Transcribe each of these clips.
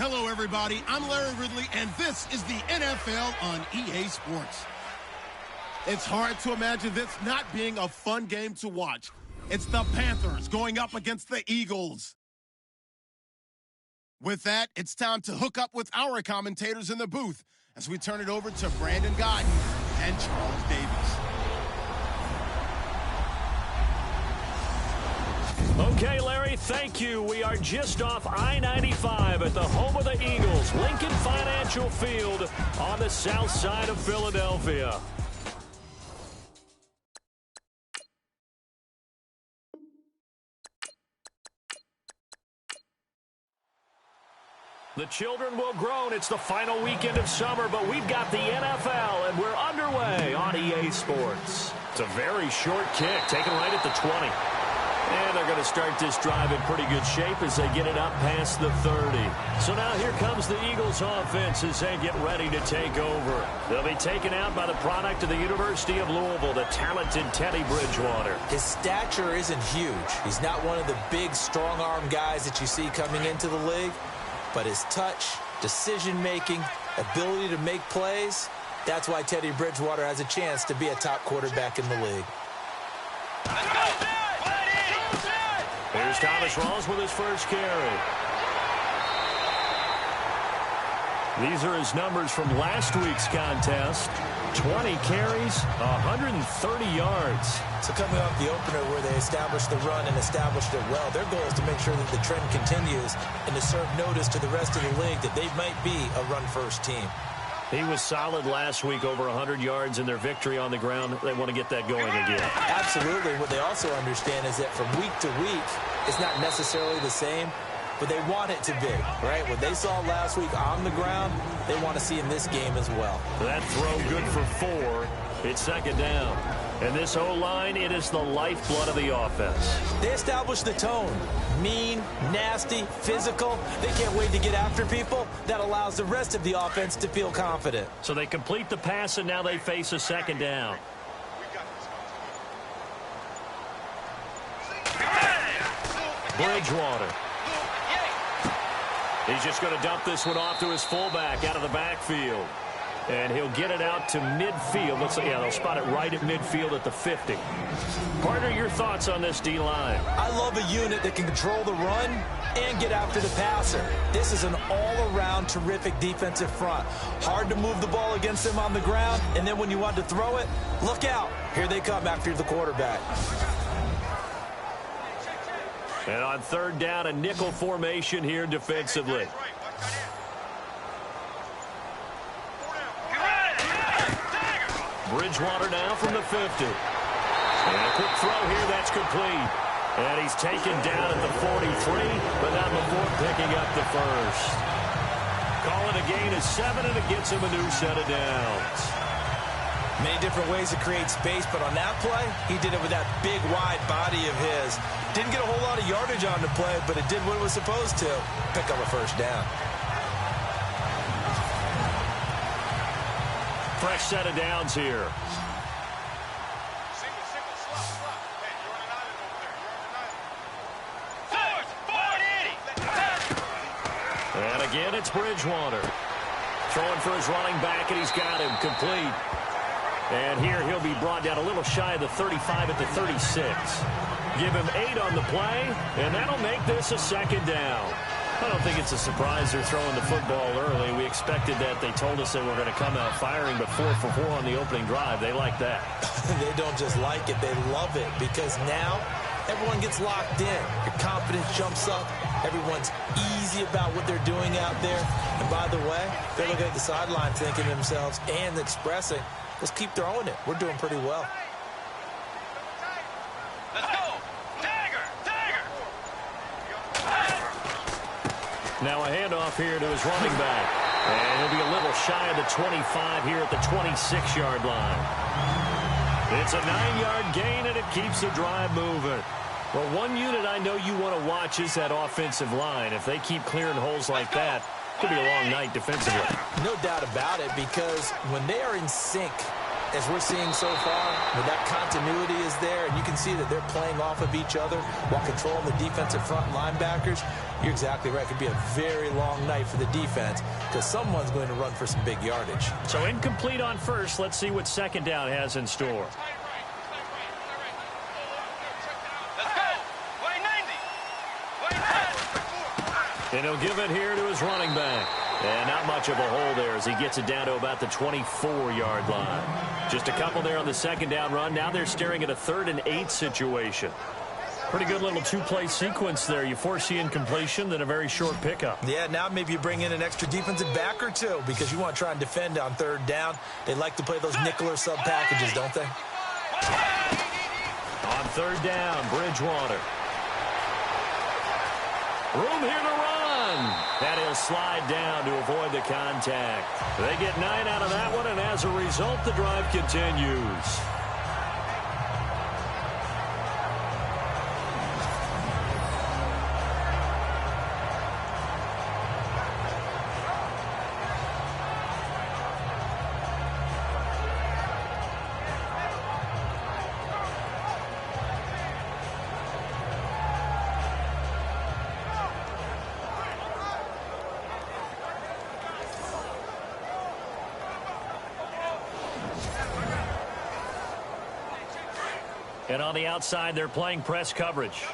Hello, everybody. I'm Larry Ridley, and this is the NFL on EA Sports. It's hard to imagine this not being a fun game to watch. It's the Panthers going up against the Eagles. With that, it's time to hook up with our commentators in the booth as we turn it over to Brandon Godden and Charles Davis. Okay, Larry, thank you. We are just off I-95 at the home of the Eagles, Lincoln Financial Field on the south side of Philadelphia. The children will groan. It's the final weekend of summer, but we've got the NFL, and we're underway on EA Sports. It's a very short kick, taken right at the 20. And they're going to start this drive in pretty good shape as they get it up past the 30. So now here comes the Eagles offense as they get ready to take over. They'll be taken out by the product of the University of Louisville, the talented Teddy Bridgewater. His stature isn't huge. He's not one of the big, strong-arm guys that you see coming into the league. But his touch, decision-making, ability to make plays, that's why Teddy Bridgewater has a chance to be a top quarterback in the league. Here's Thomas Rawls with his first carry. These are his numbers from last week's contest. 20 carries, 130 yards. So coming off the opener where they established the run and established it well, their goal is to make sure that the trend continues and to serve notice to the rest of the league that they might be a run-first team. He was solid last week, over 100 yards in their victory on the ground. They want to get that going again. Absolutely. What they also understand is that from week to week, it's not necessarily the same, but they want it to be, right? What they saw last week on the ground, they want to see in this game as well. That throw good for 4. It's second down. And this O-line, it is the lifeblood of the offense. They established the tone. Mean, nasty, physical. They can't wait to get after people. That allows the rest of the offense to feel confident. So they complete the pass, and now they face a second down. Bridgewater. He's just going to dump this one off to his fullback out of the backfield. And he'll get it out to midfield. Looks like, yeah, they'll spot it right at midfield at the 50. Partner, your thoughts on this D-line? I love a unit that can control the run and get after the passer. This is an all-around terrific defensive front. Hard to move the ball against them on the ground, and then when you want to throw it, look out. Here they come after the quarterback. And on third down, a nickel formation here defensively. Bridgewater now from the 50. And a quick throw here, that's complete. And he's taken down at the 43, but not before picking up the first. Calling a gain of 7, and it gets him a new set of downs. Many different ways to create space, but on that play, he did it with that big, wide body of his. Didn't get a whole lot of yardage on the play, but it did what it was supposed to. Pick up a first down. Fresh set of downs here. And again, it's Bridgewater. Throwing for his running back, and he's got him complete. And here he'll be brought down a little shy of the 35 at the 36. Give him 8 on the play, and that'll make this a second down. I don't think it's a surprise they're throwing the football early. We expected that. They told us they were going to come out firing, but 4 for 4 on the opening drive. They like that. They don't just like it, they love it, because now everyone gets locked in. Your confidence jumps up. Everyone's easy about what they're doing out there. And by the way, they're looking at the sideline thinking to themselves and expressing, let's keep throwing it. We're doing pretty well. Let's go! Tiger! Tiger! Now a handoff here to his running back. And he'll be a little shy of the 25 here at the 26-yard line. It's a 9-yard gain, and it keeps the drive moving. Well, one unit I know you want to watch is that offensive line. If they keep clearing holes like that, it could be a long night defensively. No doubt about it, because when they are in sync, as we're seeing so far, when that continuity is there, and you can see that they're playing off of each other while controlling the defensive front linebackers, You're exactly right. It could be a very long night for the defense because someone's going to run for some big yardage. So incomplete on first. Let's see what second down has in store. And he'll give it here to his running back. And not much of a hole there as he gets it down to about the 24-yard line. Just a couple there on the second down run. Now they're staring at a 3rd and 8 situation. Pretty good little two-play sequence there. You force the incompletion, then a very short pickup. Yeah, now maybe you bring in an extra defensive back or two because you want to try and defend on 3rd down. They like to play those nickel or sub packages, don't they? On 3rd down, Bridgewater. Room here to run. And he'll slide down to avoid the contact. They get 9 out of that one, and as a result, the drive continues. And on the outside, they're playing press coverage.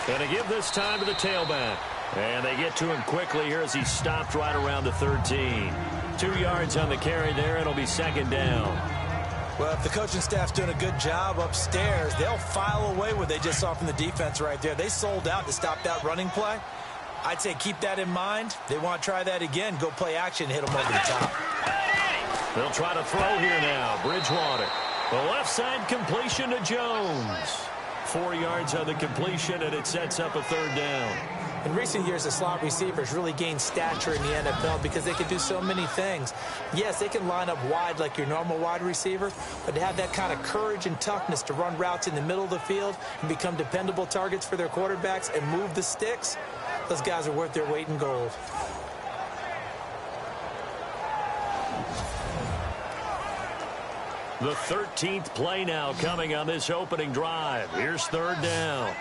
Going to give this time to the tailback. And they get to him quickly here as he stopped right around the 13. 2 yards on the carry there. It'll be 2nd down. Well, if the coaching staff's doing a good job upstairs, they'll file away what they just saw from the defense right there. They sold out to stop that running play. I'd say keep that in mind. They want to try that again. Go play action, hit them over the top. They'll try to throw here now. Bridgewater. The left side completion to Jones. 4 yards on the completion, and it sets up a 3rd down. In recent years, the slot receivers really gained stature in the NFL because they can do so many things. Yes, they can line up wide like your normal wide receiver, but to have that kind of courage and toughness to run routes in the middle of the field and become dependable targets for their quarterbacks and move the sticks, those guys are worth their weight in gold. The 13th play now coming on this opening drive. Here's 3rd down.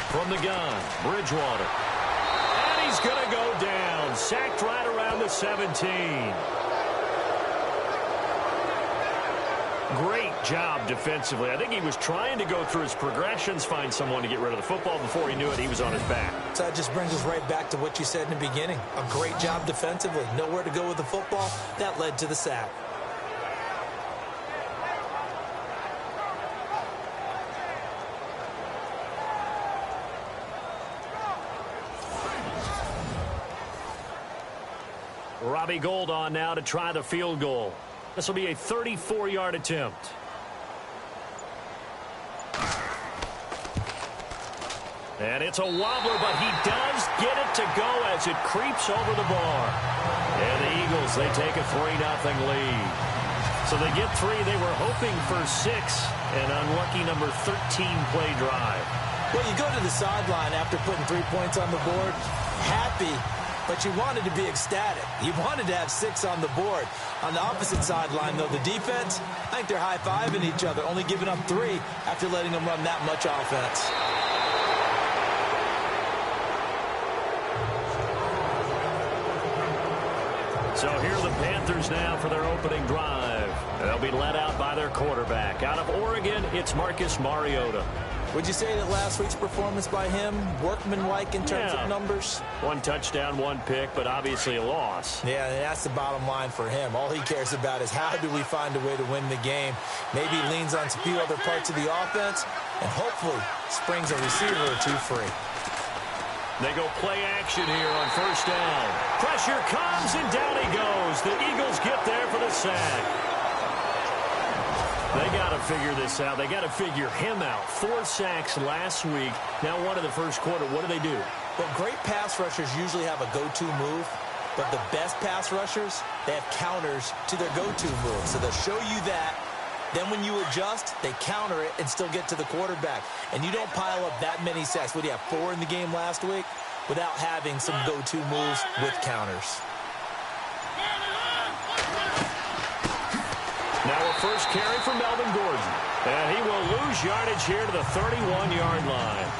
From the gun, Bridgewater. And he's going to go down. Sacked right around the 17. Great job defensively. I think he was trying to go through his progressions, find someone to get rid of the football. Before he knew it, he was on his back. So that just brings us right back to what you said in the beginning. A great job defensively. Nowhere to go with the football. That led to the sack. Robbie Gould on now to try the field goal. This will be a 34-yard attempt. And it's a wobbler, but he does get it to go as it creeps over the bar. And the Eagles, they take a 3-0 lead. So they get 3. They were hoping for 6. An unlucky number 13 play drive. Well, you go to the sideline after putting 3 points on the board, happy, but you wanted to be ecstatic. You wanted to have 6 on the board. On the opposite sideline, though, the defense, I think they're high-fiving each other, only giving up 3 after letting them run that much offense. So here are the Panthers now for their opening drive. They'll be led out by their quarterback. Out of Oregon, it's Marcus Mariota. Would you say that last week's performance by him, workmanlike in terms of numbers? 1 touchdown, 1 pick, but obviously a loss. Yeah, and that's the bottom line for him. All he cares about is how do we find a way to win the game. Maybe leans on a few other parts of the offense, and hopefully springs a receiver or 2 free. They go play action here on 1st down. Pressure comes, and down he goes. The Eagles get there for the sack. They got to figure this out. They got to figure him out. 4 sacks last week. Now 1 in the first quarter. What do? Well, great pass rushers usually have a go-to move, but the best pass rushers, they have counters to their go-to move. So they'll show you that. Then when you adjust, they counter it and still get to the quarterback. And you don't pile up that many sacks. What do you have, 4 in the game last week? without having some go-to moves with counters. Now a first carry for Melvin Gordon. And he will lose yardage here to the 31-yard line.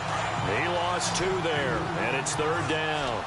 He lost 2 there, and it's 3rd down.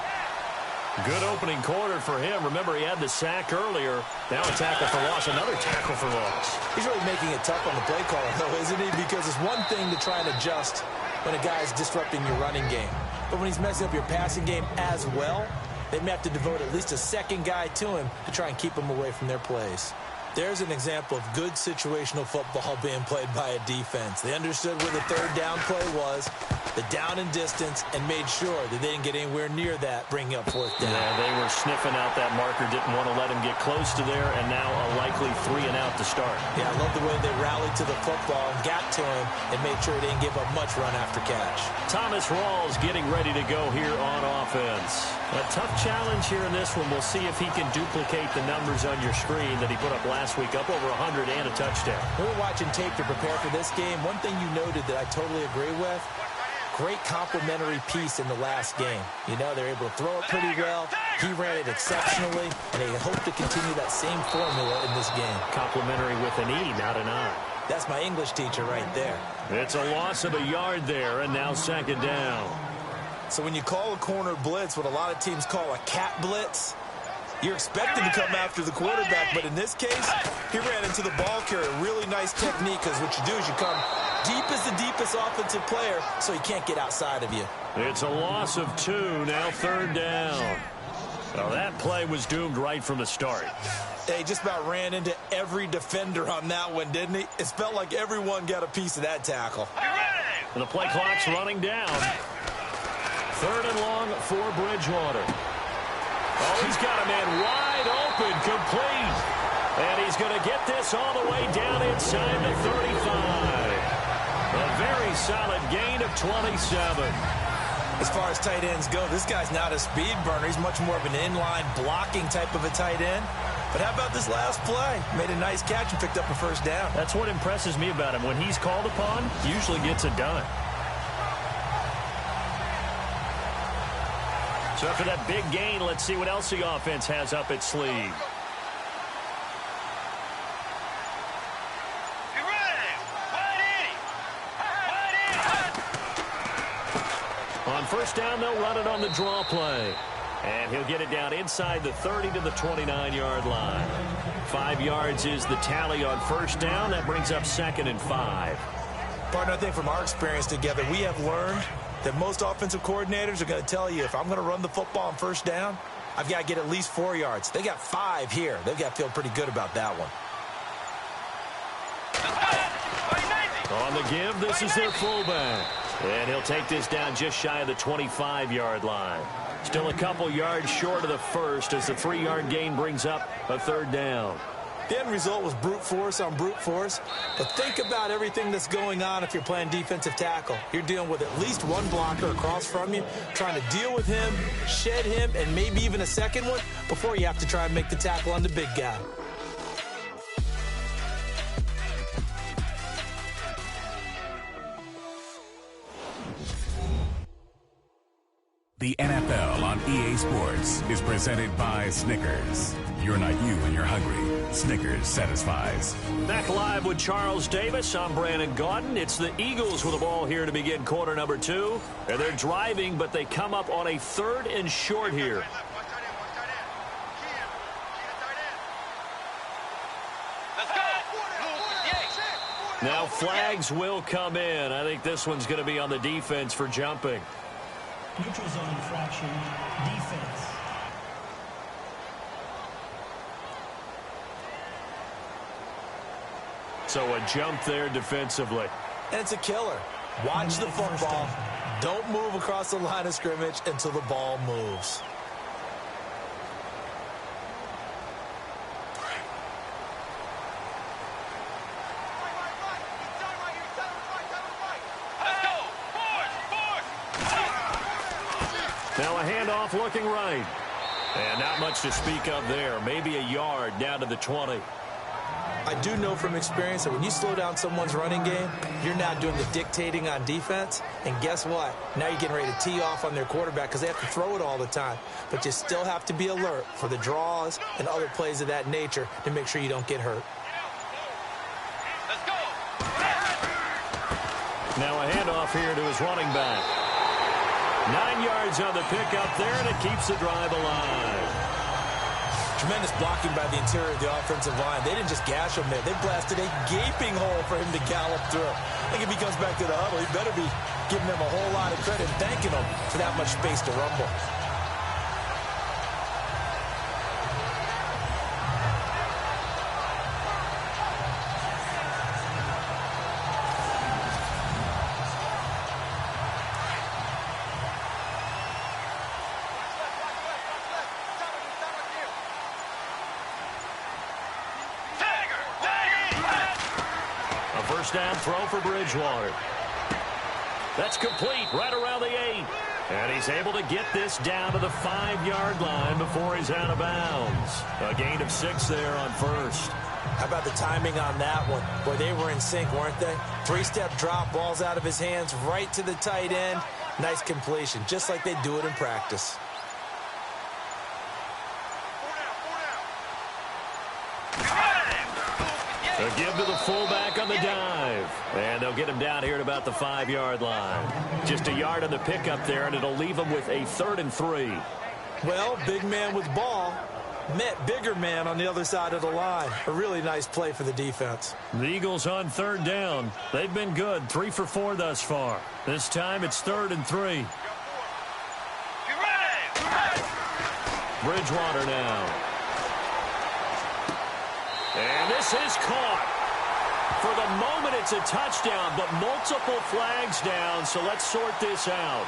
Good opening quarter for him. Remember, he had the sack earlier. Now a tackle for loss, another tackle for loss. He's really making it tough on the play caller, though, isn't he? Because it's one thing to try and adjust when a guy's disrupting your running game. But when he's messing up your passing game as well, they may have to devote at least a second guy to him to try and keep him away from their plays. There's an example of good situational football being played by a defense. They understood where the 3rd down play was, the down and distance, and made sure that they didn't get anywhere near that, bringing up 4th down. Yeah, they were sniffing out that marker, didn't want to let him get close to there, and now a likely 3 and out to start. Yeah, I love the way they rallied to the football and got to him and made sure they didn't give up much run after catch. Thomas Rawls getting ready to go here on offense. A tough challenge here in this one. We'll see if he can duplicate the numbers on your screen that he put up last week, up over 100 and a touchdown. We were watching tape to prepare for this game. One thing you noted that I totally agree with, great complementary piece in the last game. You know, they're able to throw it pretty well. He ran it exceptionally, and they hope to continue that same formula in this game. Complimentary with an E, not an I. That's my English teacher right there. It's a loss of a yard there, and now 2nd down. So when you call a corner blitz, what a lot of teams call a cat blitz, you're expected to come after the quarterback, but in this case, he ran into the ball carrier. Really nice technique, because what you do is you come deep as the deepest offensive player, so he can't get outside of you. It's a loss of 2, now 3rd down. Well, that play was doomed right from the start. They just about ran into every defender on that one, didn't he? It felt like everyone got a piece of that tackle. And the play clock's running down. 3rd and long for Bridgewater. Oh, he's got a man wide open, complete. And he's going to get this all the way down inside the 35. A very solid gain of 27. As far as tight ends go, this guy's not a speed burner. He's much more of an inline blocking type of a tight end. But how about this last play? Made a nice catch and picked up a 1st down. That's what impresses me about him. When he's called upon, usually gets it done. So after that big gain, let's see what else the offense has up its sleeve. On 1st down, they'll run it on the draw play. And he'll get it down inside the 30 to the 29-yard line. 5 yards is the tally on 1st down. That brings up 2nd and 5. Partner, I think from our experience together, we have learned that most offensive coordinators are going to tell you, if I'm going to run the football on 1st down, I've got to get at least 4 yards. They got 5 here. They've got to feel pretty good about that one. On the give, this is their fullback. And he'll take this down just shy of the 25-yard line. Still a couple yards short of the 1st as the 3-yard gain brings up a 3rd down. The end result was brute force on brute force. But think about everything that's going on if you're playing defensive tackle. You're dealing with at least one blocker across from you, trying to deal with him, shed him, and maybe even a second one before you have to try and make the tackle on the big guy. The NFL on EA Sports is presented by Snickers. You're not you when you're hungry. Snickers satisfies. Back live with Charles Davis. I'm Brandon Gaudin. It's the Eagles with the ball here to begin quarter number 2. And they're driving, but they come up on a 3rd and short here. Now flags will come in. I think this one's going to be on the defense for jumping. Neutral zone infraction, defense. So a jump there defensively. And it's a killer. Watch the football. Don't move across the line of scrimmage until the ball moves. Now a handoff looking right. And not much to speak of there. Maybe a yard down to the 20. I do know from experience that when you slow down someone's running game, you're now doing the dictating on defense. And guess what? Now you're getting ready to tee off on their quarterback because they have to throw it all the time. But you still have to be alert for the draws and other plays of that nature to make sure you don't get hurt. Let's go. Now a handoff here to his running back. 9 yards on the pickup there, and it keeps the drive alive. Tremendous blocking by the interior of the offensive line. They didn't just gash him there. They blasted a gaping hole for him to gallop through. I think if he comes back to the huddle, he better be giving them a whole lot of credit and thanking them for that much space to rumble. First down throw for Bridgewater. That's complete right around the 8. And he's able to get this down to the 5-yard line before he's out of bounds. A gain of 6 there on first. How about the timing on that one? Boy, they were in sync, weren't they? 3-step drop, balls out of his hands, right to the tight end. Nice completion, just like they do it in practice. A give to the fullback on the dive. And they'll get him down here at about the 5-yard line. Just a yard on the pickup there, and it'll leave him with a 3rd and 3. Well, big man with ball met bigger man on the other side of the line. A really nice play for the defense. The Eagles on 3rd down. They've been good, 3 for 4 thus far. This time it's 3rd and 3. Bridgewater now. And this is caught. For the moment, it's a touchdown, but multiple flags down, so let's sort this out.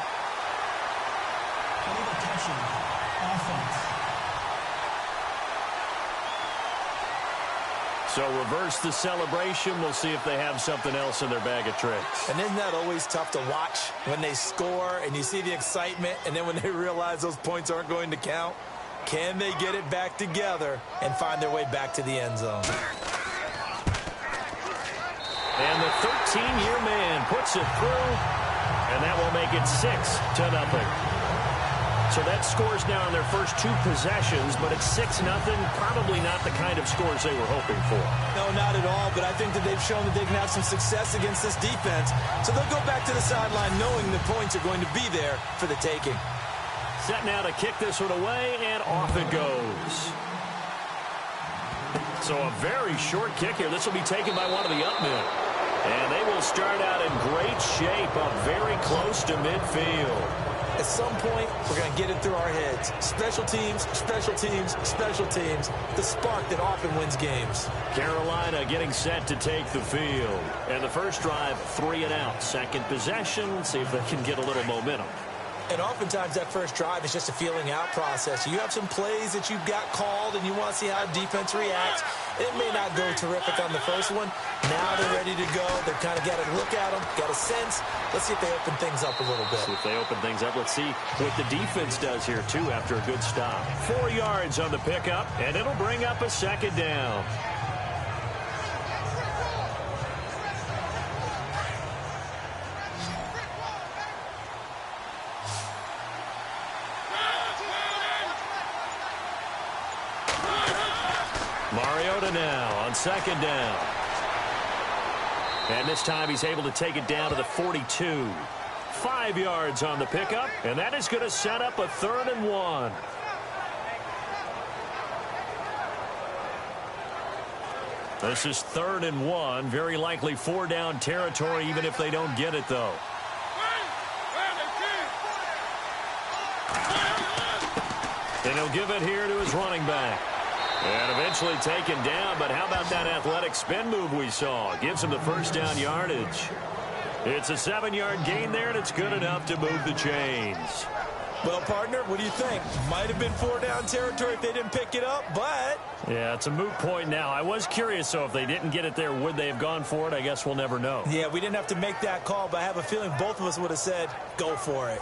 Hold attention. Offense. So reverse the celebration. We'll see if they have something else in their bag of tricks. And isn't that always tough to watch when they score and you see the excitement, and then when they realize those points aren't going to count? Can they get it back together and find their way back to the end zone? And the 13-year man puts it through, and that will make it 6-0. So that scores now in their first 2 possessions, but it's 6-0. Probably not the kind of scores they were hoping for. No, not at all, but I think that they've shown that they can have some success against this defense. So they'll go back to the sideline knowing the points are going to be there for the taking. Set now to kick this one away, and off it goes. So a very short kick here. This will be taken by one of the up men. And they will start out in great shape, up very close to midfield. At some point, we're going to get it through our heads. Special teams, special teams, special teams. The spark that often wins games. Carolina getting set to take the field. And the first drive, 3 and out. Second possession, see if they can get a little momentum. And oftentimes that first drive is just a feeling out process. You have some plays that you've got called and you want to see how defense reacts. It may not go terrific on the first one. Now they're ready to go. They've kind of got to look at them, got a sense. Let's see if they open things up a little bit. See if they open things up. Let's see what the defense does here, too, after a good stop. 4 yards on the pickup, and it'll bring up a 2nd down. Mariota now on 2nd down. And this time he's able to take it down to the 42. 5 yards on the pickup, and that is going to set up a 3rd and 1. This is 3rd and 1. Very likely 4-down territory, even if they don't get it, though. And he'll give it here to his running back. And eventually taken down, but how about that athletic spin move we saw? Gives him the 1st down yardage. It's a 7-yard gain there, and it's good enough to move the chains. Well, partner, what do you think? Might have been 4-down territory if they didn't pick it up, but... Yeah, it's a moot point now. I was curious, so if they didn't get it there, would they have gone for it? I guess we'll never know. Yeah, we didn't have to make that call, but I have a feeling both of us would have said, go for it.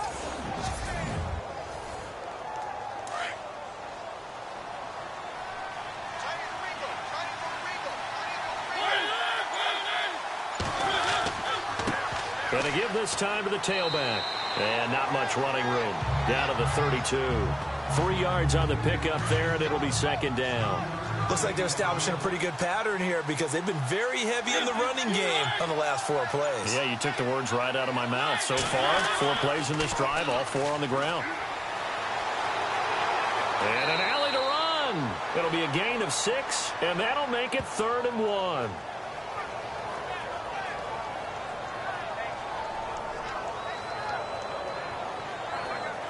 And they give this time to the tailback. And not much running room. Down to the 32. 3 yards on the pickup there, and it'll be second down. Looks like they're establishing a pretty good pattern here because they've been very heavy in the running game on the last 4 plays. Yeah, you took the words right out of my mouth. So far, 4 plays in this drive, all 4 on the ground. And an alley to run. It'll be a gain of 6, and that'll make it 3rd and 1.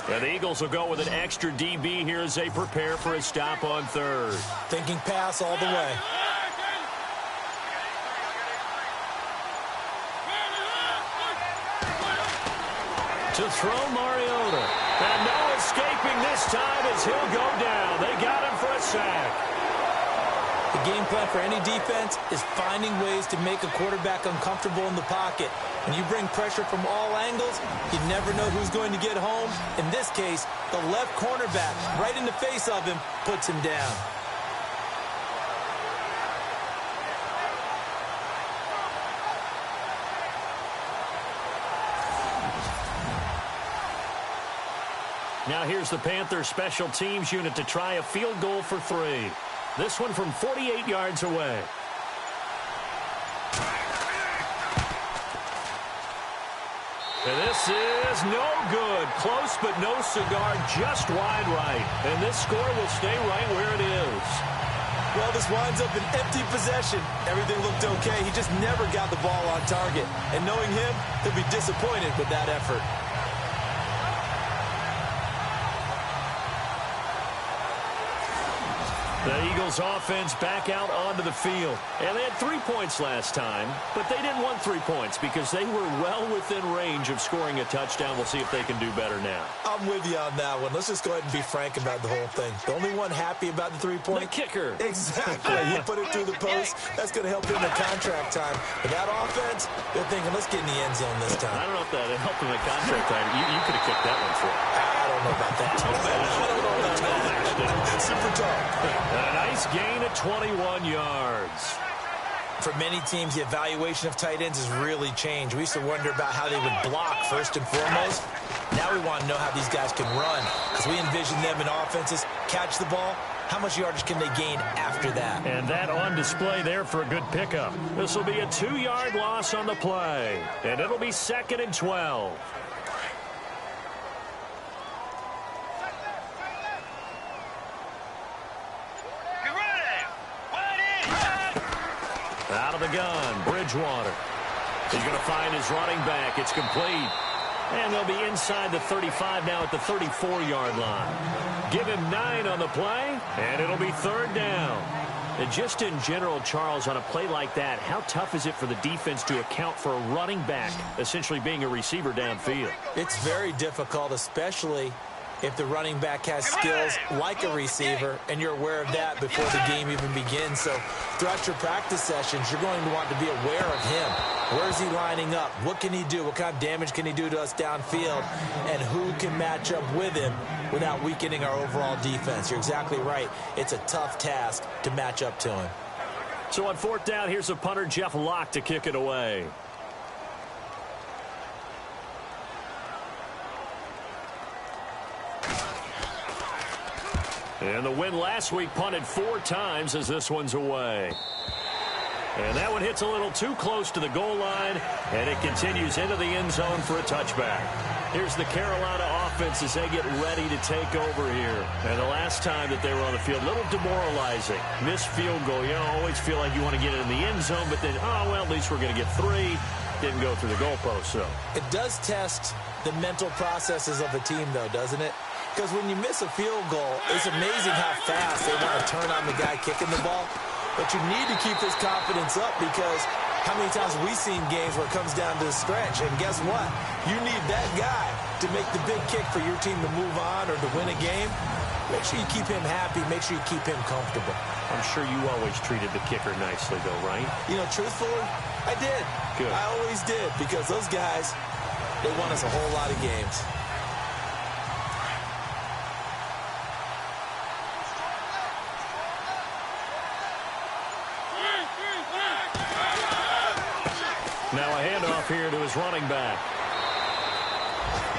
And the Eagles will go with an extra DB here as they prepare for a stop on 3rd. Thinking pass all the way. To throw Mariota. And no escaping this time as he'll go down. They got him for a sack. The game plan for any defense is finding ways to make a quarterback uncomfortable in the pocket. When you bring pressure from all angles, you never know who's going to get home. In this case, the left cornerback, right in the face of him, puts him down. Now here's the Panthers special teams unit to try a field goal for 3. This one from 48 yards away. And this is no good. Close but no cigar, just wide right. And this score will stay right where it is. Well, this winds up an empty possession. Everything looked okay. He just never got the ball on target. And knowing him, he'll be disappointed with that effort. The Eagles offense back out onto the field. And they had 3 points last time, but they didn't want 3 points because they were well within range of scoring a touchdown. We'll see if they can do better now. I'm with you on that one. Let's just go ahead and be frank about the whole thing. The only one happy about the 3-point? The kicker. Exactly. You put it through the post. That's going to help him in contract time. But that offense, they're thinking, let's get in the end zone this time. I don't know if that helped him in contract time. You could have kicked that one for him. I don't know about that. Super tall. And a nice gain of 21 yards. For many teams, the evaluation of tight ends has really changed. We used to wonder about how they would block first and foremost. Now we want to know how these guys can run because we envision them in offenses catch the ball. How much yardage can they gain after that? And that on display there for a good pickup. This will be a 2-yard loss on the play. And it'll be 2nd and 12. Out of the gun, Bridgewater. He's going to find his running back. It's complete. And they'll be inside the 35 now at the 34-yard line. Give him 9 on the play, and it'll be 3rd down. And just in general, Charles, on a play like that, how tough is it for the defense to account for a running back essentially being a receiver downfield? It's very difficult, especially if the running back has skills like a receiver, and you're aware of that before the game even begins. So throughout your practice sessions, you're going to want to be aware of him. Where is he lining up? What can he do? What kind of damage can he do to us downfield? And who can match up with him without weakening our overall defense? You're exactly right. It's a tough task to match up to him. So on 4th down, here's the punter, Jeff Locke, to kick it away. And the win last week punted 4 times as this one's away. And that one hits a little too close to the goal line, and it continues into the end zone for a touchback. Here's the Carolina offense as they get ready to take over here. And the last time that they were on the field, a little demoralizing. Missed field goal. You always feel like you want to get it in the end zone, but then, oh, well, at least we're going to get 3. Didn't go through the goalpost, so. It does test the mental processes of a team, though, doesn't it? Because when you miss a field goal, it's amazing how fast they want to turn on the guy kicking the ball. But you need to keep his confidence up because how many times have we seen games where it comes down to the stretch? And guess what? You need that guy to make the big kick for your team to move on or to win a game. Make sure you keep him happy. Make sure you keep him comfortable. I'm sure you always treated the kicker nicely, though, right? You know, truthfully, I did. Good. I always did because those guys, they won us a whole lot of games. Now a handoff here to his Eagles running back.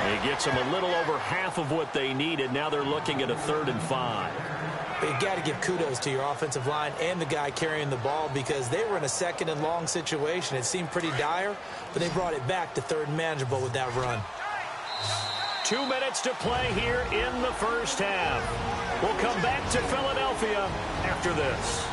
He gets them a little over half of what they needed. Now they're looking at a 3rd and 5. But you got to give kudos to your offensive line and the guy carrying the ball because they were in a 2nd and long situation. It seemed pretty dire, but they brought it back to 3rd and manageable with that run. 2 minutes to play here in the first half. We'll come back to Philadelphia after this.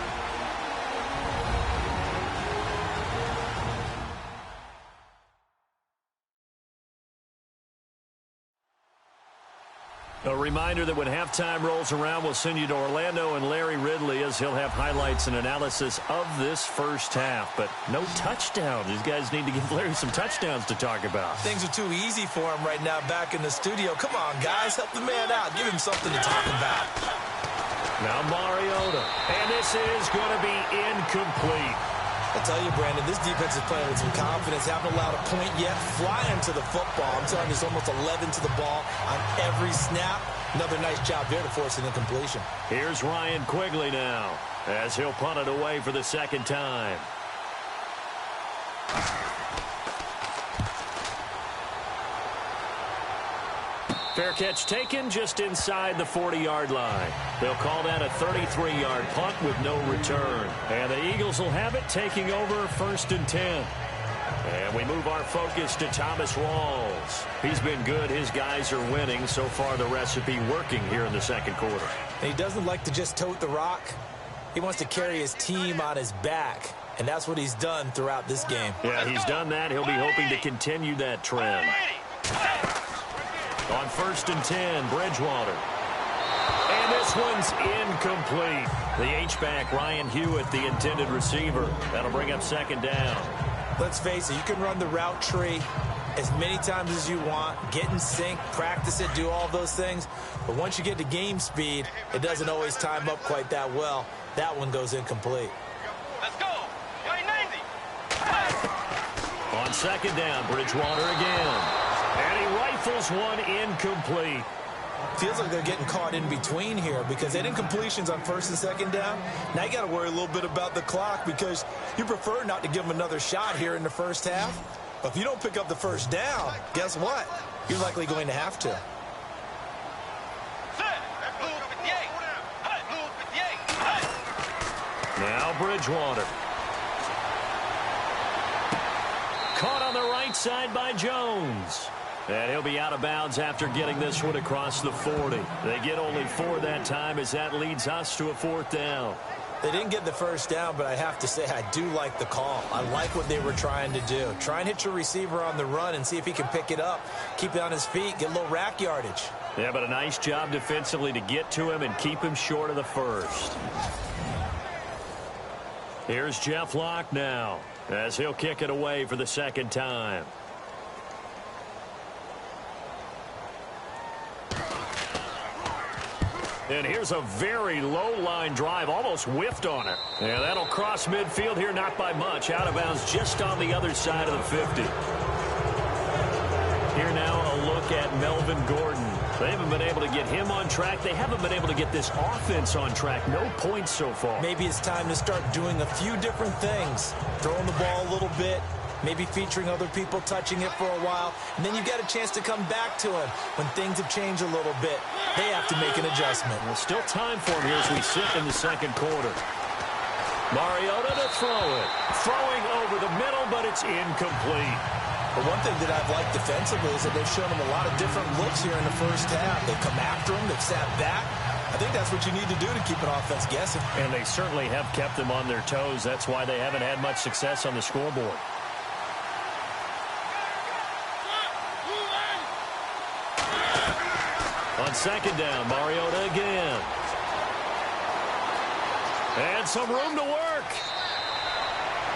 A reminder that when halftime rolls around, we'll send you to Orlando and Larry Ridley as he'll have highlights and analysis of this first half. But no touchdown. These guys need to give Larry some touchdowns to talk about. Things are too easy for him right now back in the studio. Come on, guys. Help the man out. Give him something to talk about. Now Mariota. And this is going to be incomplete. I tell you, Brandon, this defense is playing with some confidence. Haven't allowed a point yet. Flying to the football. I'm telling you, it's almost 11 to the ball on every snap. Another nice job there to force an incompletion. Here's Ryan Quigley now as he'll punt it away for the 2nd time. Fair catch taken just inside the 40-yard line. They'll call that a 33-yard punt with no return. And the Eagles will have it, taking over 1st and 10. And we move our focus to Thomas Rawls. He's been good. His guys are winning. So far, the recipe working here in the 2nd quarter. And he doesn't like to just tote the rock. He wants to carry his team on his back. And that's what he's done throughout this game. Yeah, he's done that. He'll be hoping to continue that trend. On 1st and 10, Bridgewater. And this one's incomplete. The H-back, Ryan Hewitt, the intended receiver. That'll bring up 2nd down. Let's face it, you can run the route tree as many times as you want, get in sync, practice it, do all those things. But once you get to game speed, it doesn't always time up quite that well. That one goes incomplete. Let's go. Line 90. On 2nd down, Bridgewater again. And he rifles one incomplete. Feels like they're getting caught in between here because they didn't completions on 1st and 2nd down. Now you got to worry a little bit about the clock because you prefer not to give them another shot here in the first half. But if you don't pick up the 1st down, guess what? You're likely going to have to. Now Bridgewater. Caught on the right side by Jones. And he'll be out of bounds after getting this one across the 40. They get only 4 that time as that leads us to a 4th down. They didn't get the 1st down, but I have to say I do like the call. I like what they were trying to do. Try and hit your receiver on the run and see if he can pick it up. Keep it on his feet, get a little rack yardage. Yeah, but a nice job defensively to get to him and keep him short of the 1st. Here's Jeff Locke now as he'll kick it away for the 2nd time. And here's a very low line drive, almost whiffed on it. Yeah, that'll cross midfield here, not by much. Out of bounds just on the other side of the 50. Here now a look at Melvin Gordon. They haven't been able to get him on track. They haven't been able to get this offense on track. No points so far. Maybe it's time to start doing a few different things. Throwing the ball a little bit. Maybe featuring other people touching it for a while. And then you get a chance to come back to him when things have changed a little bit. They have to make an adjustment. Well, still time for him here as we sit in the 2nd quarter. Mariota to throw it. Throwing over the middle, but it's incomplete. But one thing that I've liked defensively is that they've shown him a lot of different looks here in the first half. They've come after him. They've sat back. I think that's what you need to do to keep an offense guessing. And they certainly have kept them on their toes. That's why they haven't had much success on the scoreboard. On 2nd down, Mariota again. And some room to work.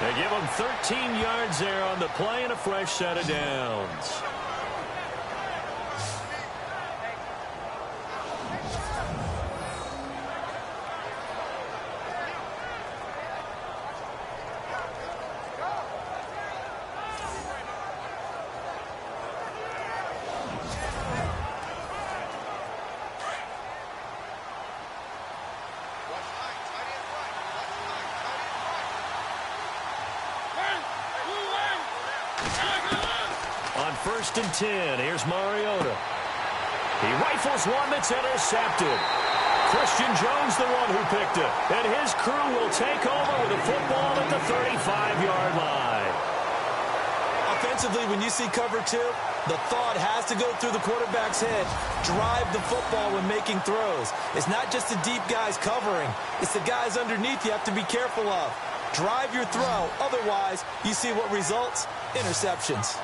They give him 13 yards there on the play and a fresh set of downs. 1st and 10. Here's Mariota. He rifles one that's intercepted. Christian Jones, the one who picked it. And his crew will take over with a football at the 35-yard line. Offensively, when you see cover 2, the thought has to go through the quarterback's head. Drive the football when making throws. It's not just the deep guys covering. It's the guys underneath you have to be careful of. Drive your throw. Otherwise, you see what results? Interceptions.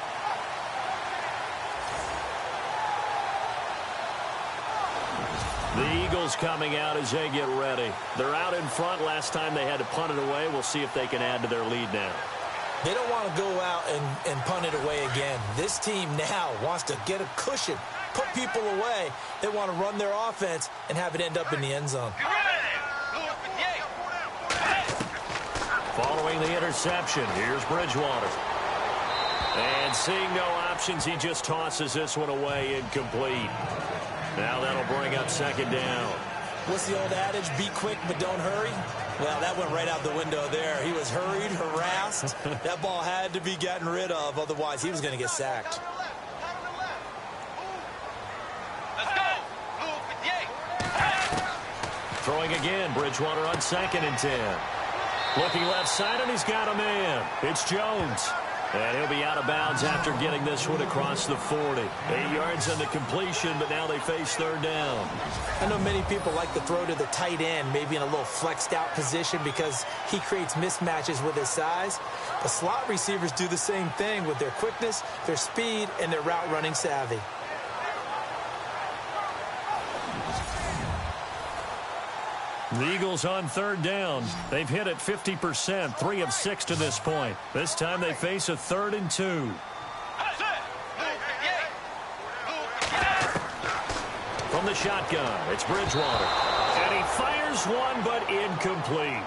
The Eagles coming out as they get ready. They're out in front. Last time they had to punt it away. We'll see if they can add to their lead now. They don't want to go out and punt it away again. This team now wants to get a cushion, put people away. They want to run their offense and have it end up in the end zone. Following the interception, here's Bridgewater. And seeing no options, he just tosses this one away, incomplete. Now that'll bring up 2nd down. What's the old adage? Be quick, but don't hurry. Well, that went right out the window there. He was hurried, harassed. That ball had to be gotten rid of. Otherwise, he was going to get sacked. Let's go. Throwing again, Bridgewater on 2nd and 10. Looking left side, and he's got a man. It's Jones. And he'll be out of bounds after getting this one across the 40. 8 yards on the completion, but now they face 3rd down. I know many people like to throw to the tight end, maybe in a little flexed out position because he creates mismatches with his size. The slot receivers do the same thing with their quickness, their speed, and their route running savvy. The Eagles on 3rd down. They've hit it 50%, 3 of 6 to this point. This time they face a 3rd and 2. From the shotgun, it's Bridgewater. And he fires one, but incomplete.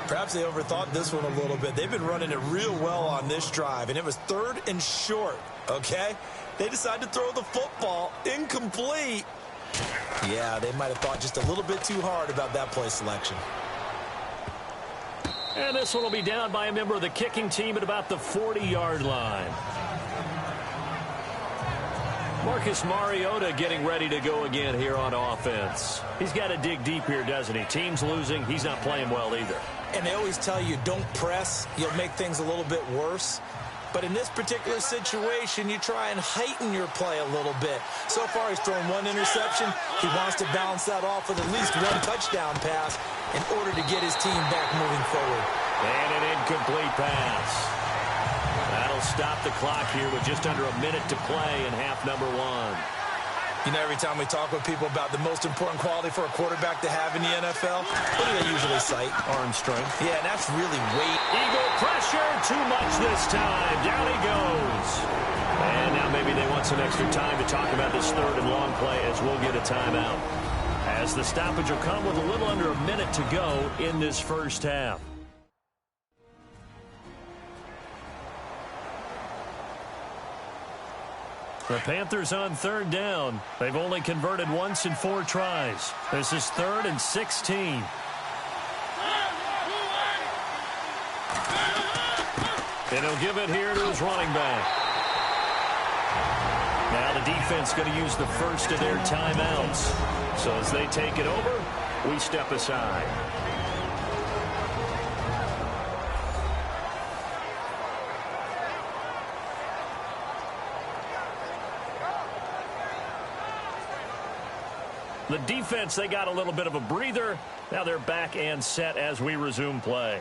Perhaps they overthought this one a little bit. They've been running it real well on this drive, and it was 3rd and short, okay? They decided to throw the football incomplete. Yeah, they might have thought just a little bit too hard about that play selection. And this one will be down by a member of the kicking team at about the 40-yard line. Marcus Mariota getting ready to go again here on offense. He's got to dig deep here, doesn't he? Team's losing. He's not playing well either. And they always tell you, don't press. You'll make things a little bit worse. But in this particular situation, you try and heighten your play a little bit. So far, he's thrown 1 interception. He wants to balance that off with at least 1 touchdown pass in order to get his team back moving forward. And an incomplete pass. That'll stop the clock here with just under a minute to play in half number 1. You know, every time we talk with people about the most important quality for a quarterback to have in the NFL, what do they usually cite? Arm strength. Yeah, and that's really weight. Eagle pressure, too much this time. Down he goes. And now maybe they want some extra time to talk about this 3rd and long play as we'll get a timeout. As the stoppage will come with a little under a minute to go in this first half. The Panthers on 3rd down. They've only converted once in 4 tries. This is 3rd and 16. And he'll give it here to his running back. Now the defense going to use the first of their timeouts. So as they take it over, we step aside. The defense, they got a little bit of a breather. Now they're back and set as we resume play.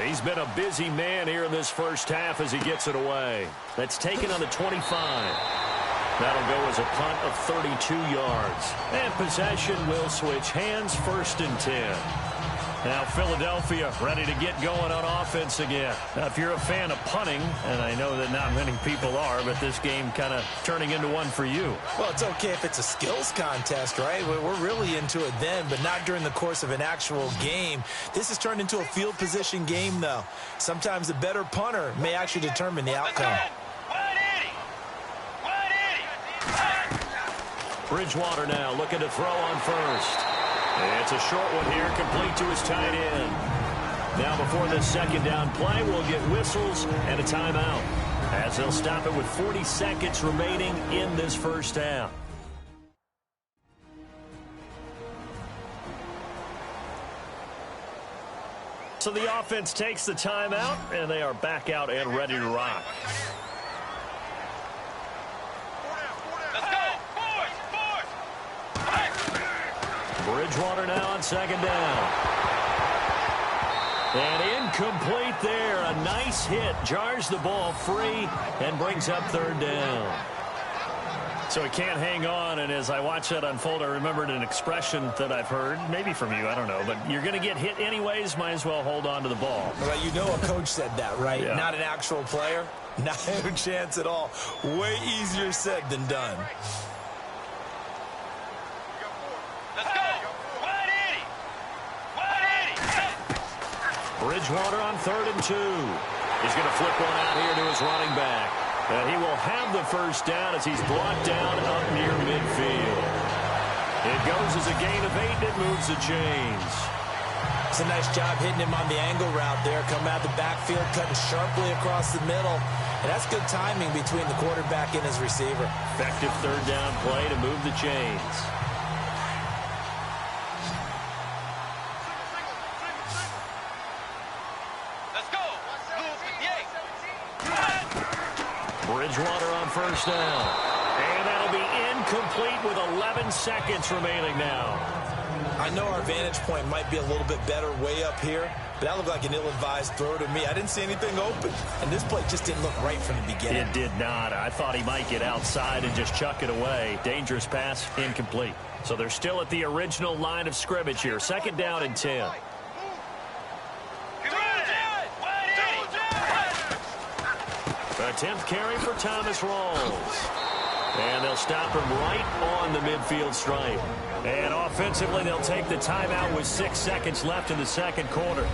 He's been a busy man here in this first half as he gets it away. That's taken on the 25. That'll go as a punt of 32 yards. And possession will switch hands, 1st and 10. Now Philadelphia ready to get going on offense again. Now if you're a fan of punting, and I know that not many people are, but this game kind of turning into one for you. Well, it's okay if it's a skills contest, right? We're really into it then, but not during the course of an actual game. This has turned into a field position game, though. Sometimes the better punter may actually determine the outcome. Bridgewater now looking to throw on first. It's a short one here, complete to his tight end. Now before this second down play, we'll get whistles and a timeout, as they'll stop it with 40 seconds remaining in this first half. So the offense takes the timeout, and they are back out and ready to rock. Let's go. Forward. Bridgewater now on second down. And incomplete there. A nice hit. Jars the ball free and brings up third down. So he can't hang on, and as I watch that unfold, I remembered an expression that I've heard, maybe from you, I don't know, but you're going to get hit anyways, might as well hold on to the ball. Well, you know a coach said that, right? Yeah. Not an actual player. Not a chance at all. Way easier said than done. Let's go. 180. 180. Bridgewater on 3rd and 2. He's going to flip one out here to his running back. And he will have the first down as he's brought down up near midfield. It goes as a gain of 8, and it moves the chains. It's a nice job hitting him on the angle route there. Coming out the backfield, cutting sharply across the middle. And that's good timing between the quarterback and his receiver. Effective third down play to move the chains. Let's go. Blue 58. Bridgewater on first down. And that'll be incomplete with 11 seconds remaining now. I know our vantage point might be a little bit better way up here, but that looked like an ill-advised throw to me. I didn't see anything open, and this play just didn't look right from the beginning. It did not. I thought he might get outside and just chuck it away. Dangerous pass, incomplete. So they're still at the original line of scrimmage here. Second down and 10. A 10th carry for Thomas Rawls. And they'll stop him right on the midfield stripe. And offensively, they'll take the timeout with 6 seconds left in the second quarter.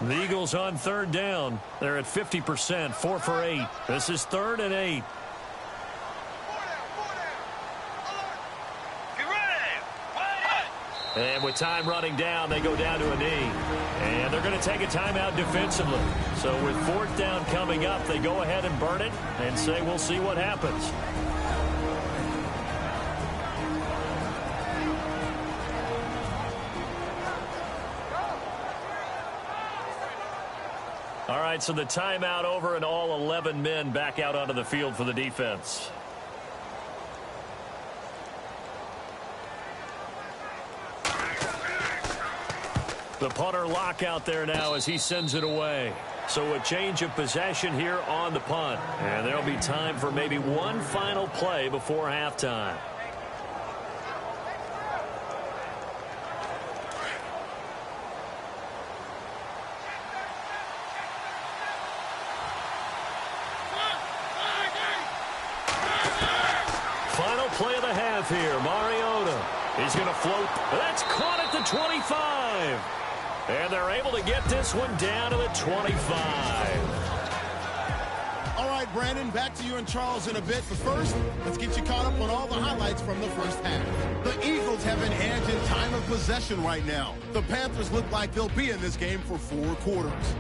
The Eagles on third down. They're at 50%, 4 for 8. This is 3rd and 8. And with time running down, they go down to a knee. And they're going to take a timeout defensively. So with 4th down coming up, they go ahead and burn it and say we'll see what happens. All right, so the timeout over and all 11 men back out onto the field for the defense. The punter lock out there now as he sends it away. So a change of possession here on the punt. And there'll be time for maybe one final play before halftime. Final play of the half here. Mariota. He's going to float. That's caught at the 25. And they're able to get this one down to the 25. All right, Brandon, back to you and Charles in a bit. But first, let's get you caught up on all the highlights from the first half. The Eagles have an edge in time of possession right now. The Panthers look like they'll be in this game for 4 quarters.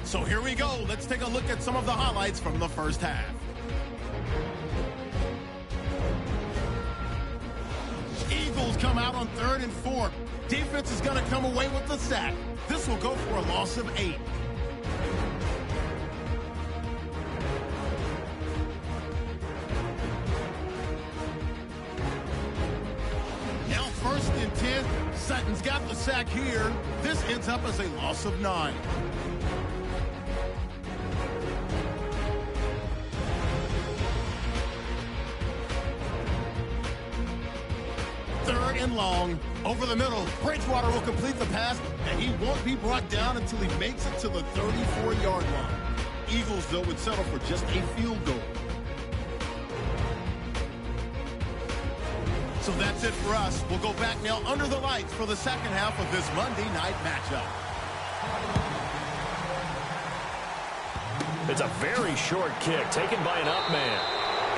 So here we go. Let's take a look at some of the highlights from the first half. Eagles come out on 3rd and 4. Defense is going to come away with the sack. This will go for a loss of 8. Now 1st and 10. Sutton's got the sack here. This ends up as a loss of 9. And long over the middle. Bridgewater will complete the pass, and he won't be brought down until he makes it to the 34-yard line. Eagles, though, would settle for just a field goal. So that's it for us. We'll go back now under the lights for the second half of this Monday night matchup. It's a very short kick taken by an up man.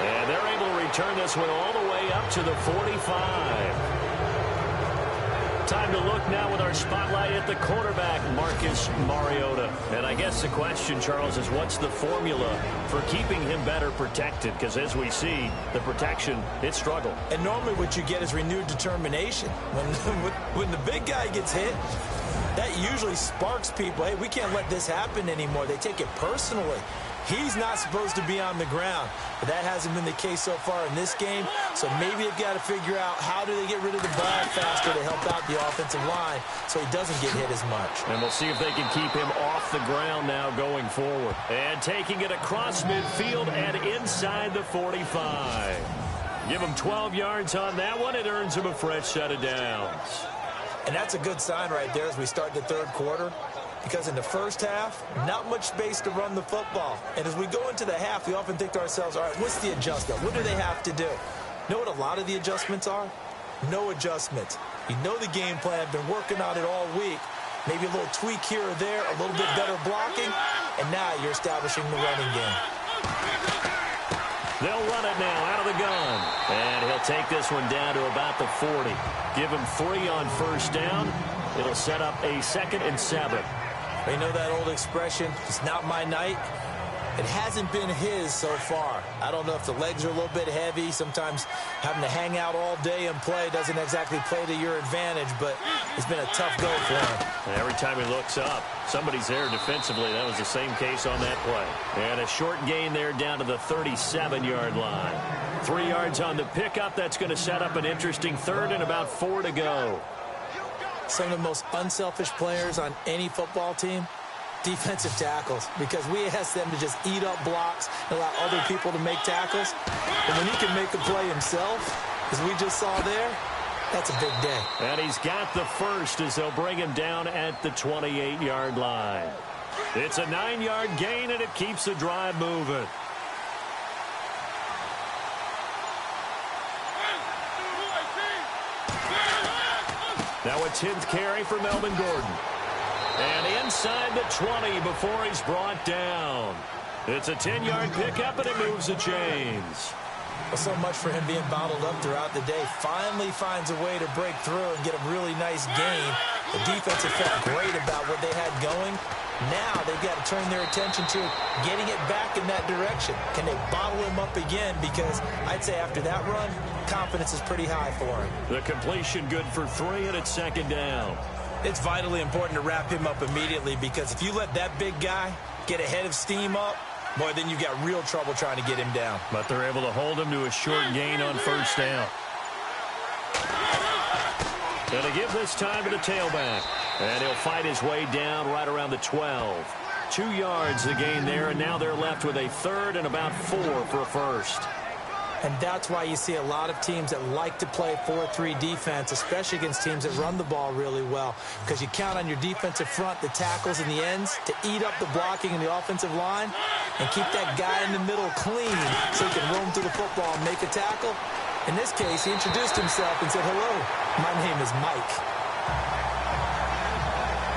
And they're able to return this one all the way up to the 45. Time to look now with our spotlight at the quarterback, Marcus Mariota. And I guess the question, Charles, is what's the formula for keeping him better protected? Because as we see, the protection, it struggled. And normally what you get is renewed determination. When the big guy gets hit, that usually sparks people. Hey, we can't let this happen anymore. They take it personally. He's not supposed to be on the ground, but that hasn't been the case so far in this game. So maybe they've got to figure out how do they get rid of the ball faster to help out the offensive line so he doesn't get hit as much. And we'll see if they can keep him off the ground now going forward. And taking it across midfield and inside the 45. Give him 12 yards on that one. It earns him a fresh set of downs. And that's a good sign right there as we start the third quarter. Because in the first half, not much space to run the football. And as we go into the half, we often think to ourselves, all right, what's the adjustment? What do they have to do? You know what a lot of the adjustments are? No adjustments. You know the game plan, been working on it all week. Maybe a little tweak here or there, a little bit better blocking, and now you're establishing the running game. They'll run it now out of the gun. And he'll take this one down to about the 40. Give him 3 on first down. It'll set up a 2nd and 7. You know that old expression, it's not my night? It hasn't been his so far. I don't know if the legs are a little bit heavy. Sometimes having to hang out all day and play doesn't exactly play to your advantage, but it's been a tough go for him. And every time he looks up, somebody's there defensively. That was the same case on that play. And a short gain there down to the 37-yard line. 3 yards on the pickup. That's going to set up an interesting 3rd and about 4 to go. Some of the most unselfish players on any football team, defensive tackles, because we ask them to just eat up blocks and allow other people to make tackles. And when he can make a play himself, as we just saw there, that's a big day. And he's got the first as they'll bring him down at the 28-yard line. It's a 9-yard gain, and it keeps the drive moving. Now a 10th carry for Melvin Gordon. And inside the 20 before he's brought down. It's a 10-yard pickup, and it moves the chains. Well, so much for him being bottled up throughout the day. Finally finds a way to break through and get a really nice gain. The defense have felt great about what they had going. Now they've got to turn their attention to getting it back in that direction. Can they bottle him up again? Because I'd say after that run, confidence is pretty high for him. The completion good for 3, and it's 2nd down. It's vitally important to wrap him up immediately, because if you let that big guy get a head of steam up, boy, then you've got real trouble trying to get him down. But they're able to hold him to a short gain on first down. Going to give this time to the tailback. And he'll fight his way down right around the 12. 2 yards the gain there, and now they're left with a 3rd and about 4 for a first. And that's why you see a lot of teams that like to play 4-3 defense, especially against teams that run the ball really well, because you count on your defensive front, the tackles and the ends, to eat up the blocking in the offensive line and keep that guy in the middle clean so he can roam through the football and make a tackle. In this case, he introduced himself and said, "Hello, my name is Mike."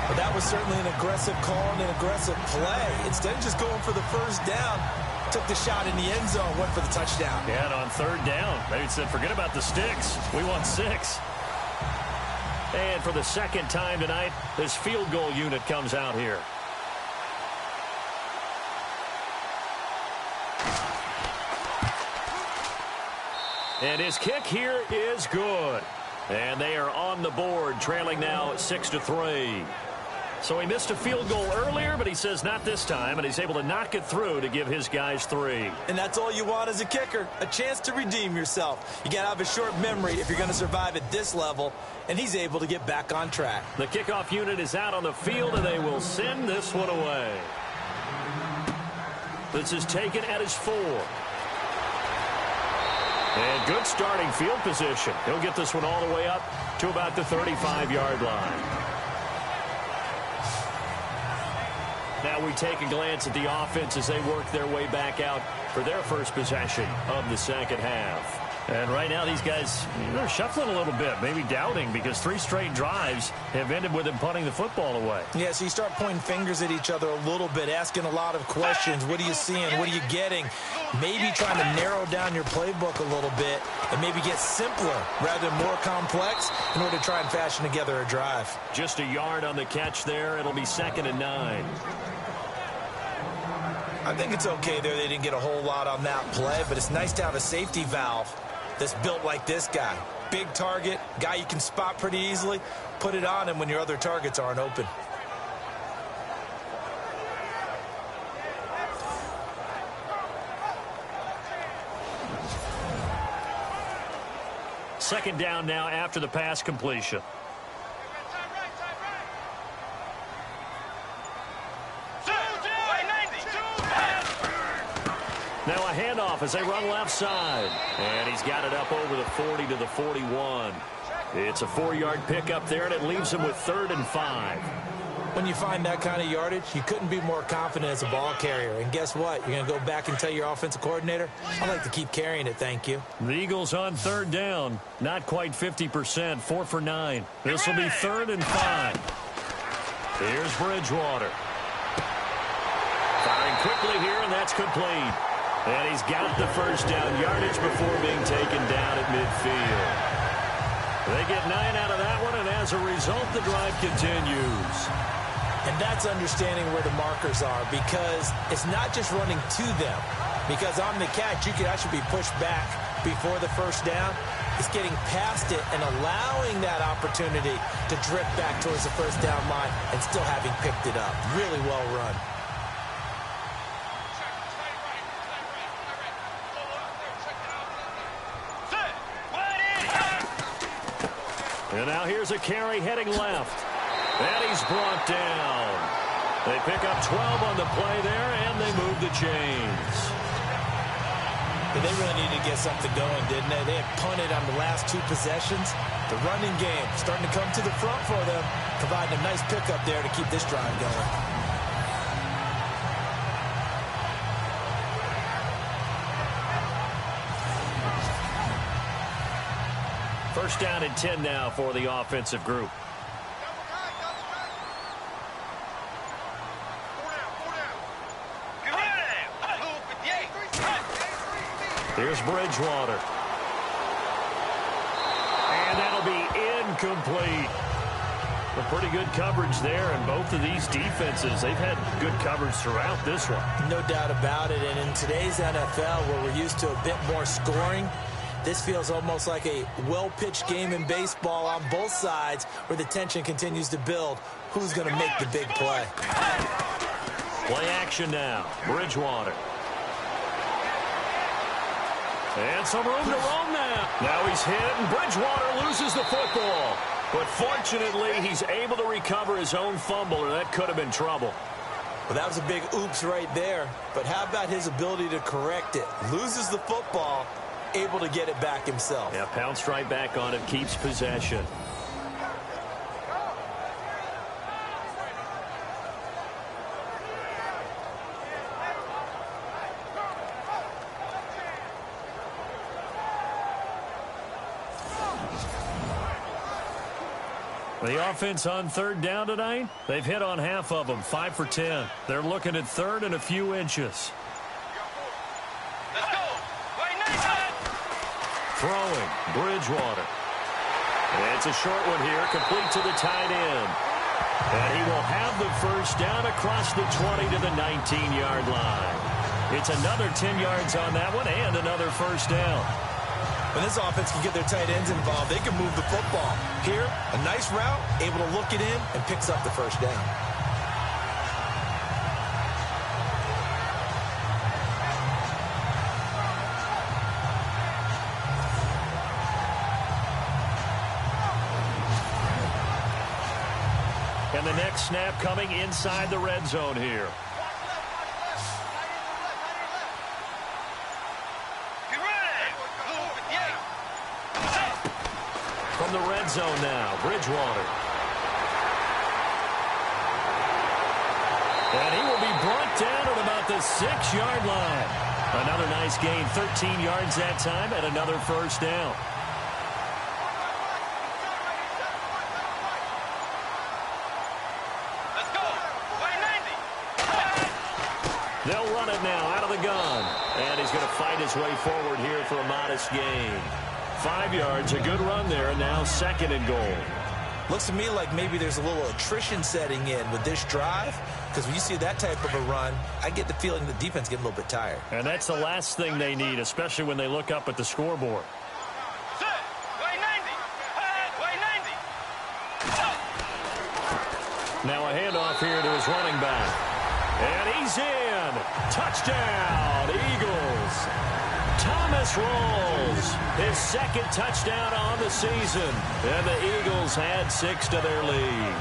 But that was certainly an aggressive call and an aggressive play. Instead of just going for the first down, took the shot in the end zone, went for the touchdown. Yeah, and on 3rd down, they said, forget about the sticks. We want 6. And for the 2nd time tonight, this field goal unit comes out here. And his kick here is good. And they are on the board, trailing now 6-3. So he missed a field goal earlier, but he says not this time, and he's able to knock it through to give his guys 3. And that's all you want as a kicker, a chance to redeem yourself. You got to have a short memory if you're going to survive at this level, and he's able to get back on track. The kickoff unit is out on the field, and they will send this one away. This is taken at his 4. And good starting field position. He'll get this one all the way up to about the 35-yard line. Now we take a glance at the offense as they work their way back out for their first possession of the second half. And right now these guys, they're shuffling a little bit, maybe doubting, because 3 straight drives have ended with them punting the football away. Yeah, so you start pointing fingers at each other a little bit, asking a lot of questions. What are you seeing? What are you getting? Maybe trying to narrow down your playbook a little bit and maybe get simpler rather than more complex in order to try and fashion together a drive. Just a yard on the catch there. It'll be 2nd and 9. I think it's okay there. They didn't get a whole lot on that play, but it's nice to have a safety valve that's built like this guy. Big target, guy you can spot pretty easily. Put it on him when your other targets aren't open. Second down now after the pass completion. Now a handoff as they run left side. And he's got it up over the 40 to the 41. It's a 4-yard pickup there, and it leaves him with 3rd and 5. When you find that kind of yardage, you couldn't be more confident as a ball carrier. And guess what? You're going to go back and tell your offensive coordinator, I'd like to keep carrying it, thank you. The Eagles on 3rd down. Not quite 50%, 4 for 9. This will be 3rd and 5. Here's Bridgewater. Firing quickly here, and that's complete. And he's got the first down yardage before being taken down at midfield. They get 9 out of that one, and as a result, the drive continues. And that's understanding where the markers are, because it's not just running to them. Because on the catch, you could actually be pushed back before the first down. It's getting past it and allowing that opportunity to drift back towards the first down line and still having picked it up. Really well run. And now here's a carry heading left. And he's brought down. They pick up 12 on the play there, and they move the chains. But they really needed to get something going, didn't they? They had punted on the last 2 possessions. The running game starting to come to the front for them, providing a nice pickup there to keep this drive going. First down and 10 now for the offensive group. Here's Bridgewater. And that'll be incomplete. A pretty good coverage there, and both of these defenses, they've had good coverage throughout this one. No doubt about it, and in today's NFL, where we're used to a bit more scoring, this feels almost like a well-pitched game in baseball on both sides where the tension continues to build. Who's going to make the big play? Play action now. Bridgewater. And some room to roam now. Now he's hit, and Bridgewater loses the football. But fortunately, he's able to recover his own fumble, or that could have been trouble. Well, that was a big oops right there. But how about his ability to correct it? Loses the football, able to get it back himself. Yeah, pounced right back on it, keeps possession. The offense on 3rd down tonight, they've hit on half of them, 5 for 10. They're looking at 3rd and a few inches. Let's go. Throwing, Bridgewater. And it's a short one here, complete to the tight end. And he will have the first down across the 20 to the 19-yard line. It's another 10 yards on that one and another first down. When this offense can get their tight ends involved, they can move the football. Here, a nice route, able to look it in, and picks up the first down. And the next snap coming inside the red zone here. From the red zone now, Bridgewater. And he will be brought down at about the 6-yard line. Another nice gain, 13 yards that time, and another first down. Let's go. Play 90. They'll run it now out of the gun. And he's going to fight his way forward here for a modest gain. 5 yards, a good run there, and now second and goal. Looks to me like maybe there's a little attrition setting in with this drive, because when you see that type of a run, I get the feeling the defense getting a little bit tired. And that's the last thing they need, especially when they look up at the scoreboard. Set. Play 90. Play 90. Now a handoff here to his running back. And he's in. Touchdown, Eagles. Thomas rolls his second touchdown on the season. And the Eagles add 6 to their lead.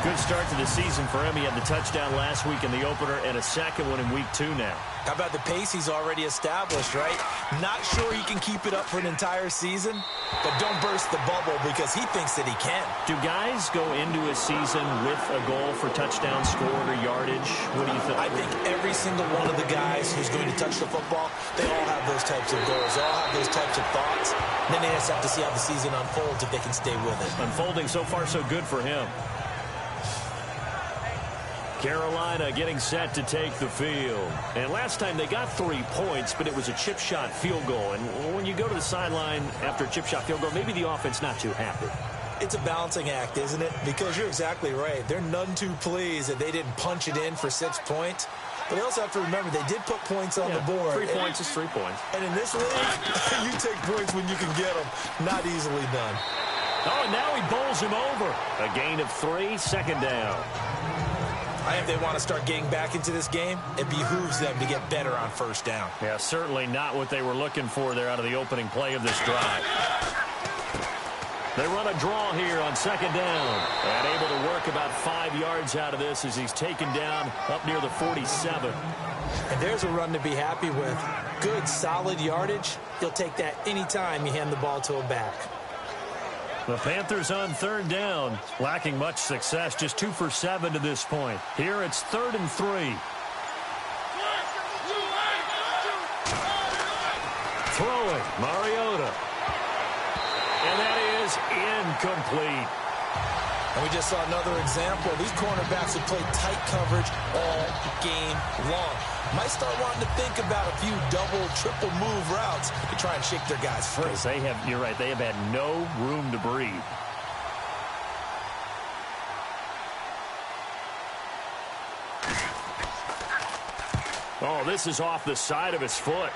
Good start to the season for him. He had the touchdown last week in the opener and a second one in week 2 now. How about the pace he's already established, right? Not sure he can keep it up for an entire season, but don't burst the bubble because he thinks that he can. Do guys go into a season with a goal for touchdown scored or yardage? What do you think? I think every single one of the guys who's going to touch the football, they all have those types of goals. They all have those types of thoughts. And then they just have to see how the season unfolds if they can stay with it. Unfolding so far so good for him. Carolina getting set to take the field. And last time they got 3 points, but it was a chip shot field goal. And when you go to the sideline after a chip shot field goal, maybe the offense not too happy. It's a balancing act, isn't it? Because you're exactly right. They're none too pleased that they didn't punch it in for 6 points. But they also have to remember they did put points on the board. 3 points is 3 points. And in this league, you take points when you can get them. Not easily done. Oh, and now he bowls him over. A gain of 3, second down. I think they want to start getting back into this game. It behooves them to get better on first down. Yeah, certainly not what they were looking for there out of the opening play of this drive. They run a draw here on second down. And able to work about 5 yards out of this as he's taken down up near the 47. And there's a run to be happy with. Good, solid yardage. You'll take that anytime you hand the ball to a back. The Panthers on third down, lacking much success, just 2 for 7 to this point. Here it's 3rd and 3. Throwing, Mariota. And that is incomplete. And we just saw another example. These cornerbacks have played tight coverage all game long. Might start wanting to think about a few double, triple move routes to try and shake their guys free. They have, you're right, they have had no room to breathe. Oh, this is off the side of his foot.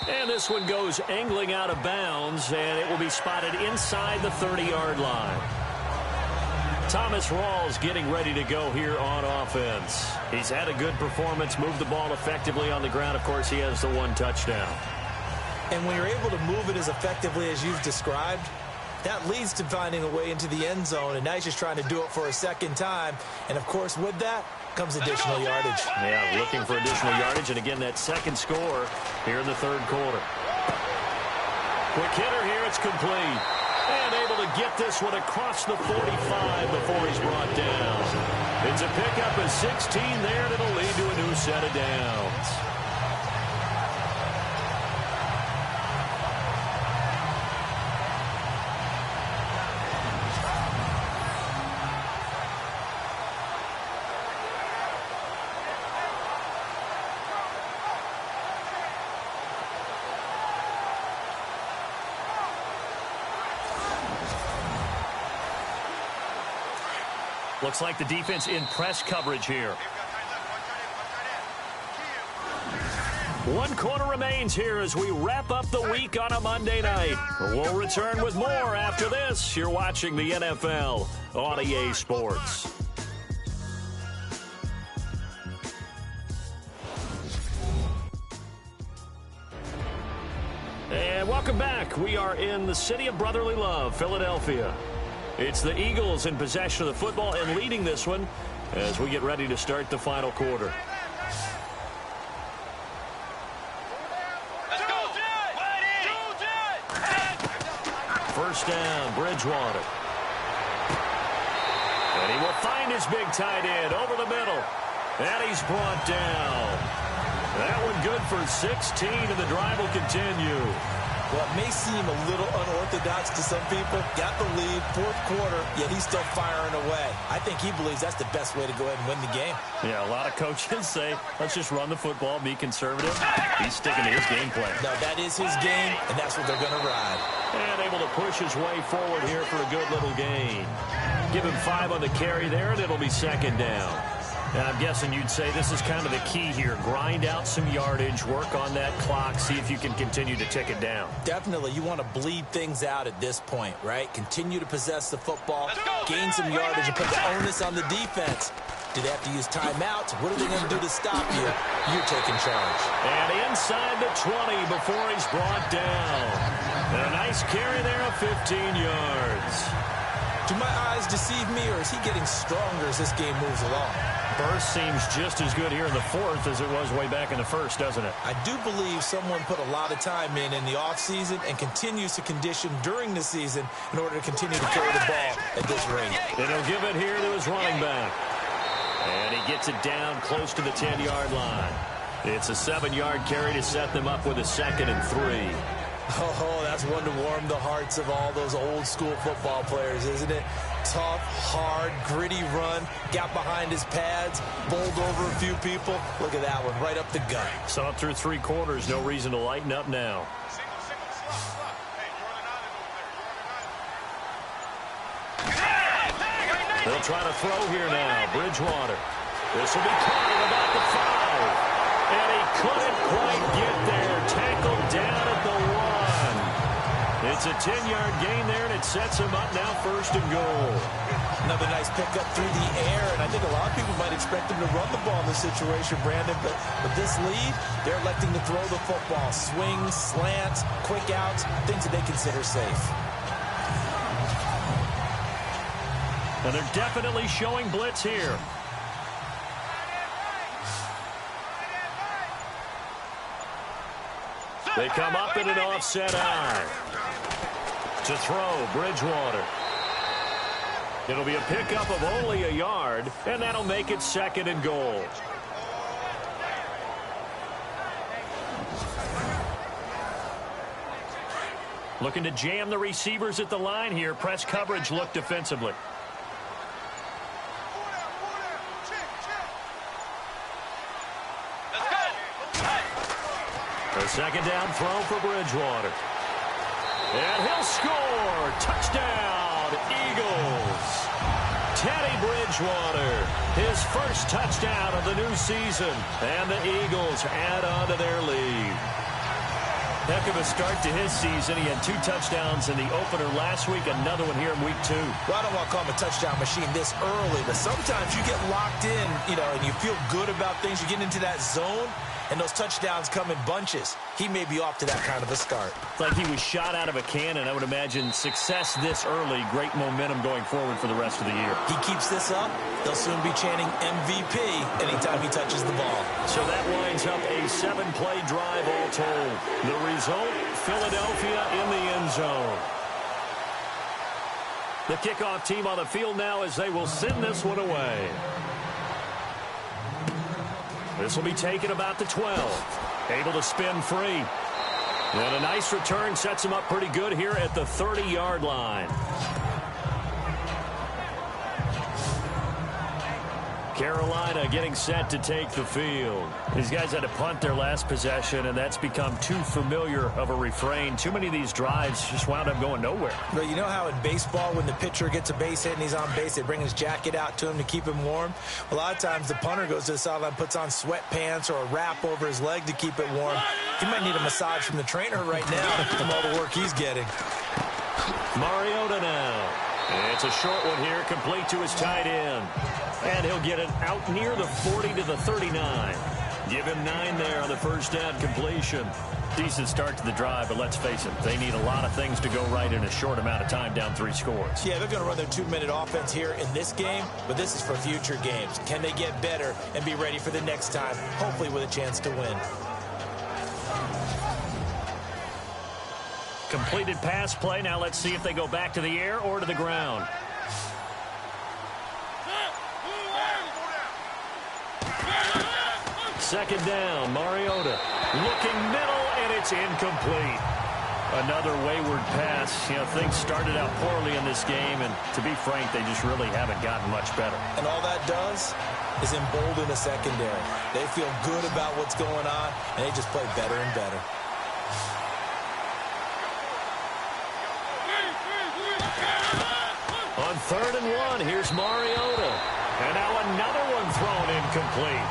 And this one goes angling out of bounds, and it will be spotted inside the 30-yard line. Thomas Rawls getting ready to go here on offense. He's had a good performance, moved the ball effectively on the ground. Of course, he has the 1 touchdown. And when you're able to move it as effectively as you've described, that leads to finding a way into the end zone. And now he's just trying to do it for a second time. And, of course, with that comes additional yardage. Yeah, looking for additional yardage. And, again, that second score here in the third quarter. Quick hitter here. It's complete. And able to get this one across the 45 before he's brought down. It's a pickup of 16 there, and it'll lead to a new set of downs. Looks like the defense in press coverage here. 1 quarter remains here as we wrap up the week on a Monday night. We'll return with more after this. You're watching the NFL on EA Sports. And welcome back. We are in the city of brotherly love, Philadelphia. It's the Eagles in possession of the football and leading this one as we get ready to start the final quarter. Let's go. First down, Bridgewater. And he will find his big tight end over the middle. And he's brought down. That one good for 16, and the drive will continue. Well, it may seem a little unorthodox to some people. Got the lead, fourth quarter, yet he's still firing away. I think he believes that's the best way to go ahead and win the game. Yeah, a lot of coaches say, let's just run the football, be conservative. He's sticking to his game plan. No, that is his game, and that's what they're going to ride. And able to push his way forward here for a good little gain. Give him 5 on the carry there, and it'll be second down. And I'm guessing you'd say this is kind of the key here. Grind out some yardage, work on that clock, see if you can continue to tick it down. Definitely. You want to bleed things out at this point, right? Continue to possess the football, gain some yardage, and put the onus on the defense. Do they have to use timeouts? What are they going to do to stop you? You're taking charge. And inside the 20 before he's brought down. And a nice carry there of 15 yards. Do my eyes deceive me, or is he getting stronger as this game moves along? Burst seems just as good here in the fourth as it was way back in the first, doesn't it? I do believe someone put a lot of time in the offseason and continues to condition during the season in order to continue to carry the ball at this rate. And he'll give it here to his running back. And he gets it down close to the 10-yard line. It's a 7-yard carry to set them up with a 2nd and 3. Oh, that's one to warm the hearts of all those old-school football players, isn't it? Tough, hard, gritty run, got behind his pads, bowled over a few people. Look at that one, right up the gut. Saw it through 3 quarters, no reason to lighten up now. They'll try to throw here now, Bridgewater. This will be caught at about the 5. And he couldn't quite get there, tackled down at the 1. It's a 10-yard gain there, and it sets him up now 1st and goal. Another nice pickup through the air, and I think a lot of people might expect him to run the ball in this situation, Brandon, but with this lead, they're electing to throw the football. Swings, slants, quick outs, things that they consider safe. And they're definitely showing blitz here. They come up in an offset eye. To throw, Bridgewater. It'll be a pickup of only a yard, and that'll make it 2nd and goal. Looking to jam the receivers at the line here. Press coverage look defensively. A 2nd down throw for Bridgewater. And he'll score. Touchdown, Eagles. Teddy Bridgewater, his first touchdown of the new season. And the Eagles add on to their lead. Heck of a start to his season. He had 2 touchdowns in the opener last week, another one here in week 2. Well, I don't want to call him a touchdown machine this early, but sometimes you get locked in, and you feel good about things. You get into that zone, and those touchdowns come in bunches. He may be off to that kind of a start. It's like he was shot out of a cannon. I would imagine success this early, great momentum going forward for the rest of the year. He keeps this up, they'll soon be chanting MVP anytime he touches the ball. So that winds up a 7-play drive all told. The result, Philadelphia in the end zone. The kickoff team on the field now as they will send this one away. This will be taken about the 12. Able to spin free. And a nice return sets him up pretty good here at the 30-yard line. Carolina getting set to take the field. These guys had to punt their last possession, and that's become too familiar of a refrain. Too many of these drives just wound up going nowhere. But you know how in baseball, when the pitcher gets a base hit and he's on base, they bring his jacket out to him to keep him warm? A lot of times the punter goes to the sideline, puts on sweatpants or a wrap over his leg to keep it warm. He might need a massage from the trainer right now from all the work he's getting. Mariota now. It's a short one here, complete to his tight end. And he'll get it out near the 40 to the 39. Give him 9 there on the first down completion. Decent start to the drive, but let's face it, they need a lot of things to go right in a short amount of time, down 3 scores. Yeah, they're going to run their 2-minute offense here in this game, but this is for future games. Can they get better and be ready for the next time, hopefully with a chance to win? Completed pass play. Now let's see if they go back to the air or to the ground. second down. Mariota looking middle, and it's incomplete. Another wayward pass. You know, things started out poorly in this game, and to be frank, they just really haven't gotten much better. And all that does is embolden the secondary. They feel good about what's going on, and they just play better and better. On 3rd and 1, here's Mariota. And now another one thrown incomplete.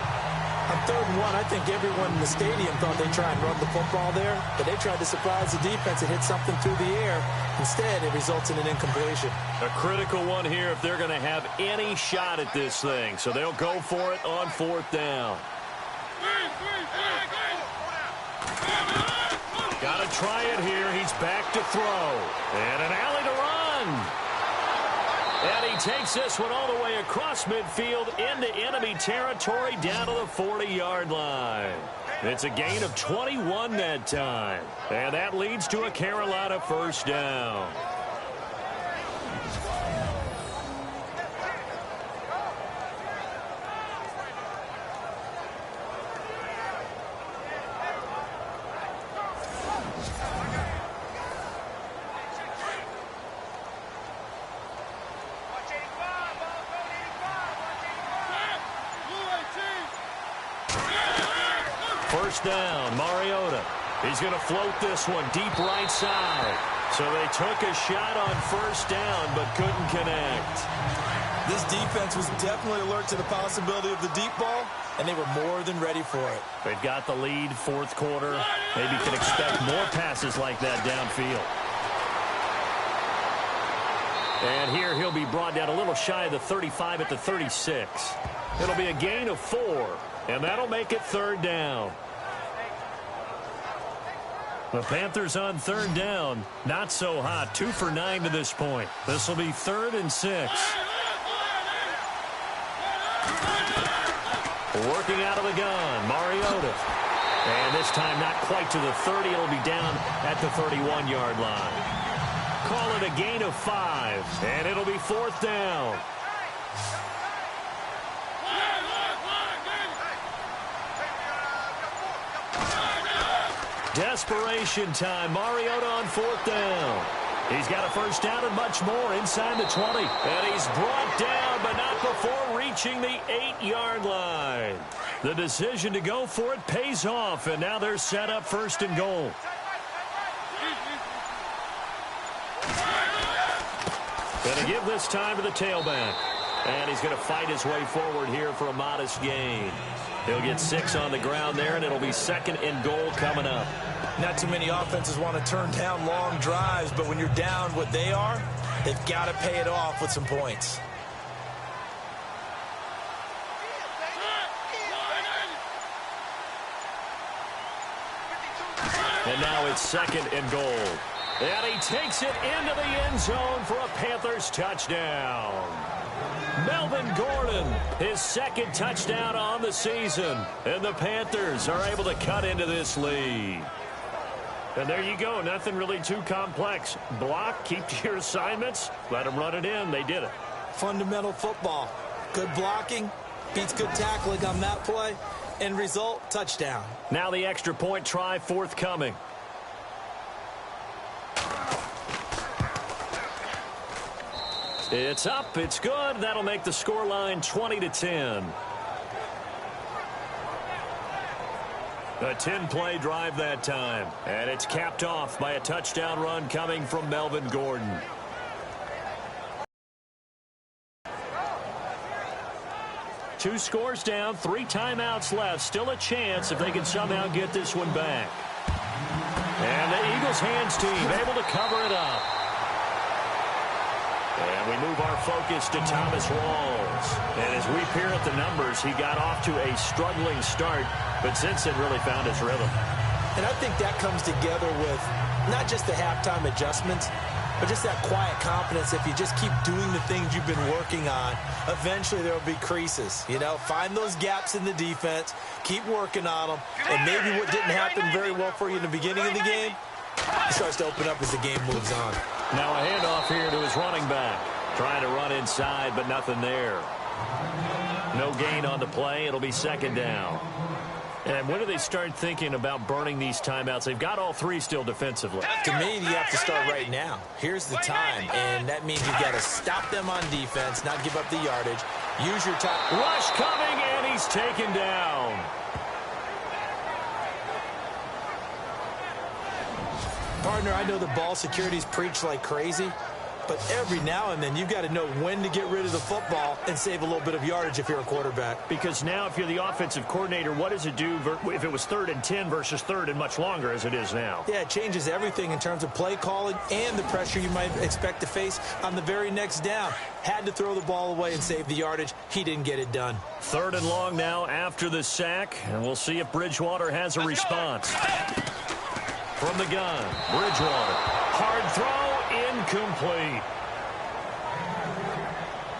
On 3rd and 1, I think everyone in the stadium thought they'd try and run the football there, but they tried to surprise the defense and hit something through the air. Instead, it results in an incompletion. A critical one here if they're going to have any shot at this thing. So they'll go for it on 4th down. Got to try it here. He's back to throw. And an alley to run. And he takes this one all the way across midfield into enemy territory down to the 40-yard line. It's a gain of 21 that time. And that leads to a Carolina first down. First down, Mariota. He's going to float this one deep right side. So they took a shot on first down but couldn't connect. This defense was definitely alert to the possibility of the deep ball, and they were more than ready for it. They've got the lead, 4th quarter. Maybe can expect more passes like that downfield. And here he'll be brought down a little shy of the 35 at the 36. It'll be a gain of 4, and that'll make it 3rd down. The Panthers on 3rd down. Not so hot. 2 for 9 to this point. This will be 3rd and 6. Working out of the gun, Mariota. And this time not quite to the 30. It'll be down at the 31-yard line. Call it a gain of 5. And it'll be 4th down. Desperation time. Mariota on 4th down. He's got a first down and much more inside the 20. And he's brought down, but not before reaching the 8-yard line. The decision to go for it pays off, and now they're set up 1st and goal. Going to give this time to the tailback. And he's going to fight his way forward here for a modest gain. He'll get 6 on the ground there, and it'll be 2nd and goal coming up. Not too many offenses want to turn down long drives, but when you're down what they are, they've got to pay it off with some points. And now it's 2nd and goal. And he takes it into the end zone for a Panthers touchdown. Melvin Gordon, his 2nd touchdown on the season. And the Panthers are able to cut into this lead. And there you go. Nothing really too complex. Block, keep to your assignments, let them run it in. They did it. Fundamental football. Good blocking, beats good tackling on that play. End result, touchdown. Now the extra point try forthcoming. It's up. It's good. That'll make the scoreline 20-10. A 10-play drive that time. And it's capped off by a touchdown run coming from Melvin Gordon. Two scores down, 3 timeouts left. Still a chance if they can somehow get this one back. And the Eagles hands team able to cover it up. And we move our focus to Thomas Rawls. And as we peer at the numbers, he got off to a struggling start, but since then really found his rhythm. And I think that comes together with not just the halftime adjustments, but just that quiet confidence. If you just keep doing the things you've been working on, eventually there will be creases. You know, find those gaps in the defense, keep working on them, and maybe what didn't happen very well for you in the beginning of the game, it starts to open up as the game moves on. Now a handoff here to his running back. Trying to run inside, but nothing there. No gain on the play. It'll be 2nd down. And when do they start thinking about burning these timeouts? They've got all three still defensively. To me, you have to start right now. Here's the time, and that means you've got to stop them on defense, not give up the yardage. Use your time. Rush coming, and he's taken down. Partner, I know the ball security's preached like crazy, but every now and then you've got to know when to get rid of the football and save a little bit of yardage if you're a quarterback. Because now if you're the offensive coordinator, what does it do if it was 3rd and 10 versus 3rd and much longer as it is now? Yeah, it changes everything in terms of play calling and the pressure you might expect to face on the very next down. Had to throw the ball away and save the yardage. He didn't get it done. 3rd and long now after the sack, and we'll see if Bridgewater has a response. From the gun, Bridgewater. Hard throw, incomplete.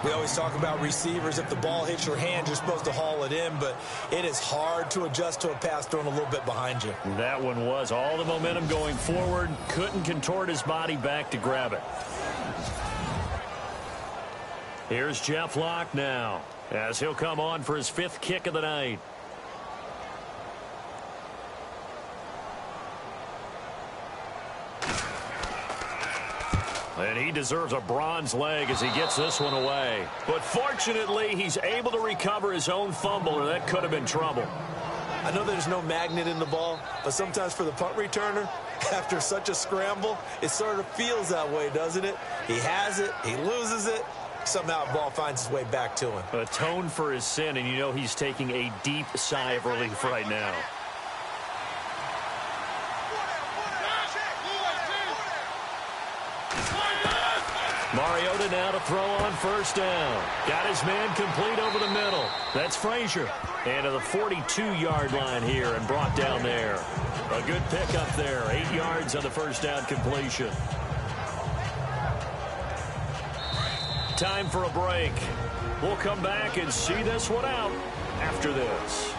We always talk about receivers. If the ball hits your hand, you're supposed to haul it in, but it is hard to adjust to a pass thrown a little bit behind you. That one was all the momentum going forward. Couldn't contort his body back to grab it. Here's Jeff Locke now, as he'll come on for his 5th kick of the night. And he deserves a bronze leg as he gets this one away. But fortunately, he's able to recover his own fumble, or that could have been trouble. I know there's no magnet in the ball, but sometimes for the punt returner, after such a scramble, it sort of feels that way, doesn't it? He has it, he loses it, somehow the ball finds its way back to him. Atone for his sin, and you know he's taking a deep sigh of relief right now. Mariota now to throw on 1st down. Got his man complete over the middle. That's Frazier. And to the 42-yard line here and brought down there. A good pickup there. 8 yards on the 1st down completion. Time for a break. We'll come back and see this one out after this.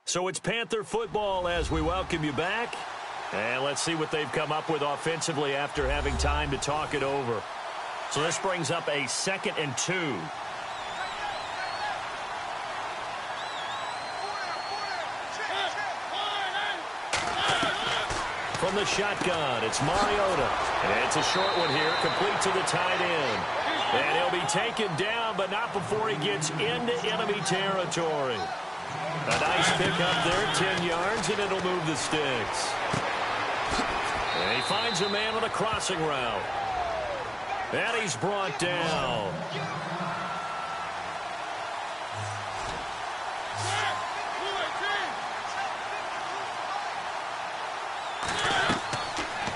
So it's Panther football as we welcome you back. And let's see what they've come up with offensively after having time to talk it over. So this brings up a 2nd and 2. From the shotgun, it's Mariota. And it's a short one here, complete to the tight end. And he'll be taken down, but not before he gets into enemy territory. A nice pickup there, 10 yards, and it'll move the sticks. And he finds a man on a crossing route. And he's brought down.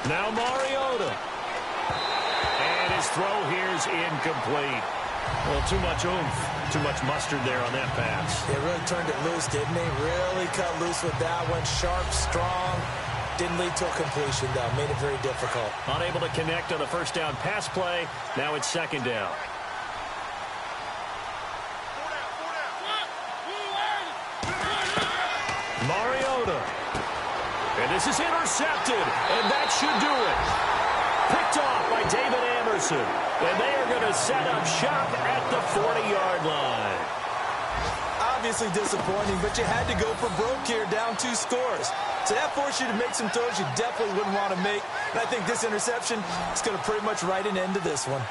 Now Mariota. And his throw here's incomplete. Well, too much oomph. Too much mustard there on that pass. They really turned it loose, didn't they? Really cut loose with that one. Sharp, strong. Didn't lead to a completion, though. Made it very difficult. Unable to connect on the 1st down pass play. Now it's 2nd down. Mariota. And this is intercepted. And that should do it. Picked off by David Anderson. And they are going to set up shop at the 40-yard line. Obviously disappointing, but you had to go for broke here, down 2 scores. So that forced you to make some throws you definitely wouldn't want to make. And I think this interception is going to pretty much write an end to this one.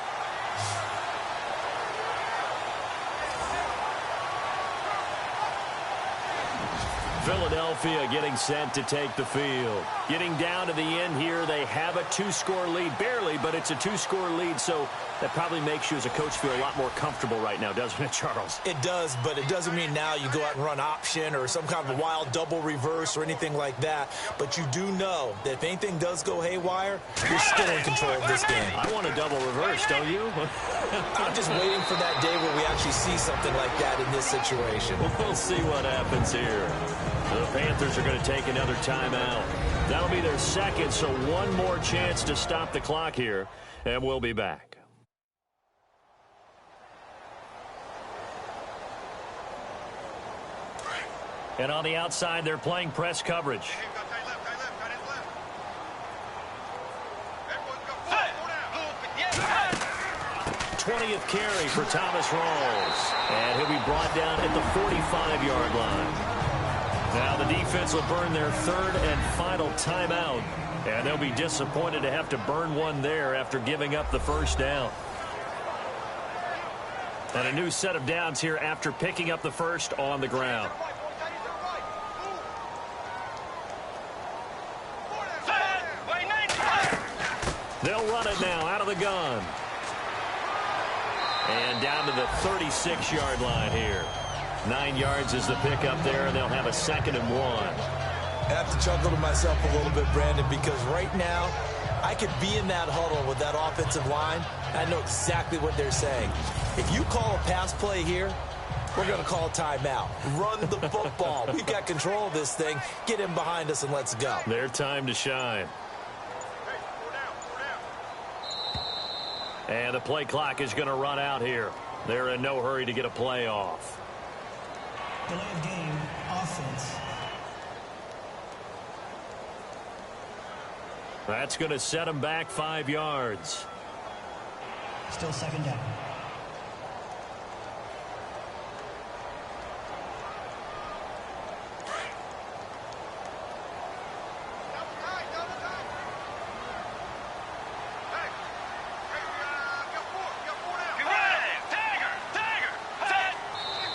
Philadelphia getting set to take the field. Getting down to the end here, they have a 2-score lead. Barely, but it's a 2-score lead, so that probably makes you as a coach feel a lot more comfortable right now, doesn't it, Charles? It does, but it doesn't mean now you go out and run option or some kind of a wild double reverse or anything like that. But you do know that if anything does go haywire, you're still in control of this game. I want a double reverse, don't you? I'm just waiting for that day where we actually see something like that in this situation. We'll see what happens here. The Panthers are going to take another timeout. That'll be their 2nd, so one more chance to stop the clock here, and we'll be back. And on the outside, they're playing press coverage. 20th carry for Thomas Rawls. And he'll be brought down at the 45-yard line. Now the defense will burn their third and final timeout. And they'll be disappointed to have to burn one there after giving up the first down. And a new set of downs here after picking up the first on the ground. They'll run it now out of the gun. And down to the 36-yard line here. 9 yards is the pickup there, and they'll have a 2nd and 1. I have to chuckle to myself a little bit, Brandon, because right now I could be in that huddle with that offensive line. I know exactly what they're saying. If you call a pass play here, we're going to call a timeout. Run the football. We've got control of this thing. Get in behind us and let's go. Their time to shine. And the play clock is going to run out here. They're in no hurry to get a play off. Delay of game, offense. That's going to set them back 5 yards. Still 2nd down.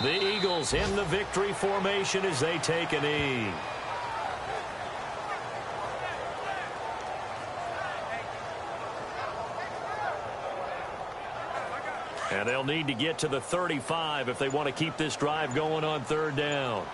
The Eagles in the victory formation as they take a knee. And they'll need to get to the 35 if they want to keep this drive going on 3rd down.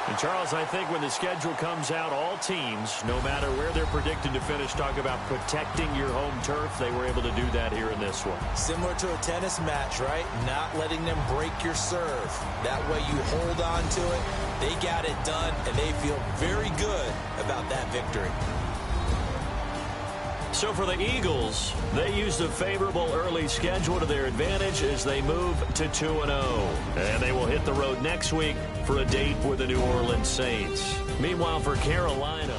And Charles, I think when the schedule comes out, all teams, no matter where they're predicted to finish, talk about protecting your home turf. They were able to do that here in this one. Similar to a tennis match, right? Not letting them break your serve. That way you hold on to it. They got it done, and they feel very good about that victory. So for the Eagles, they used a favorable early schedule to their advantage as they move to 2-0. And they will hit the road next week for a date with the New Orleans Saints. Meanwhile, for Carolina,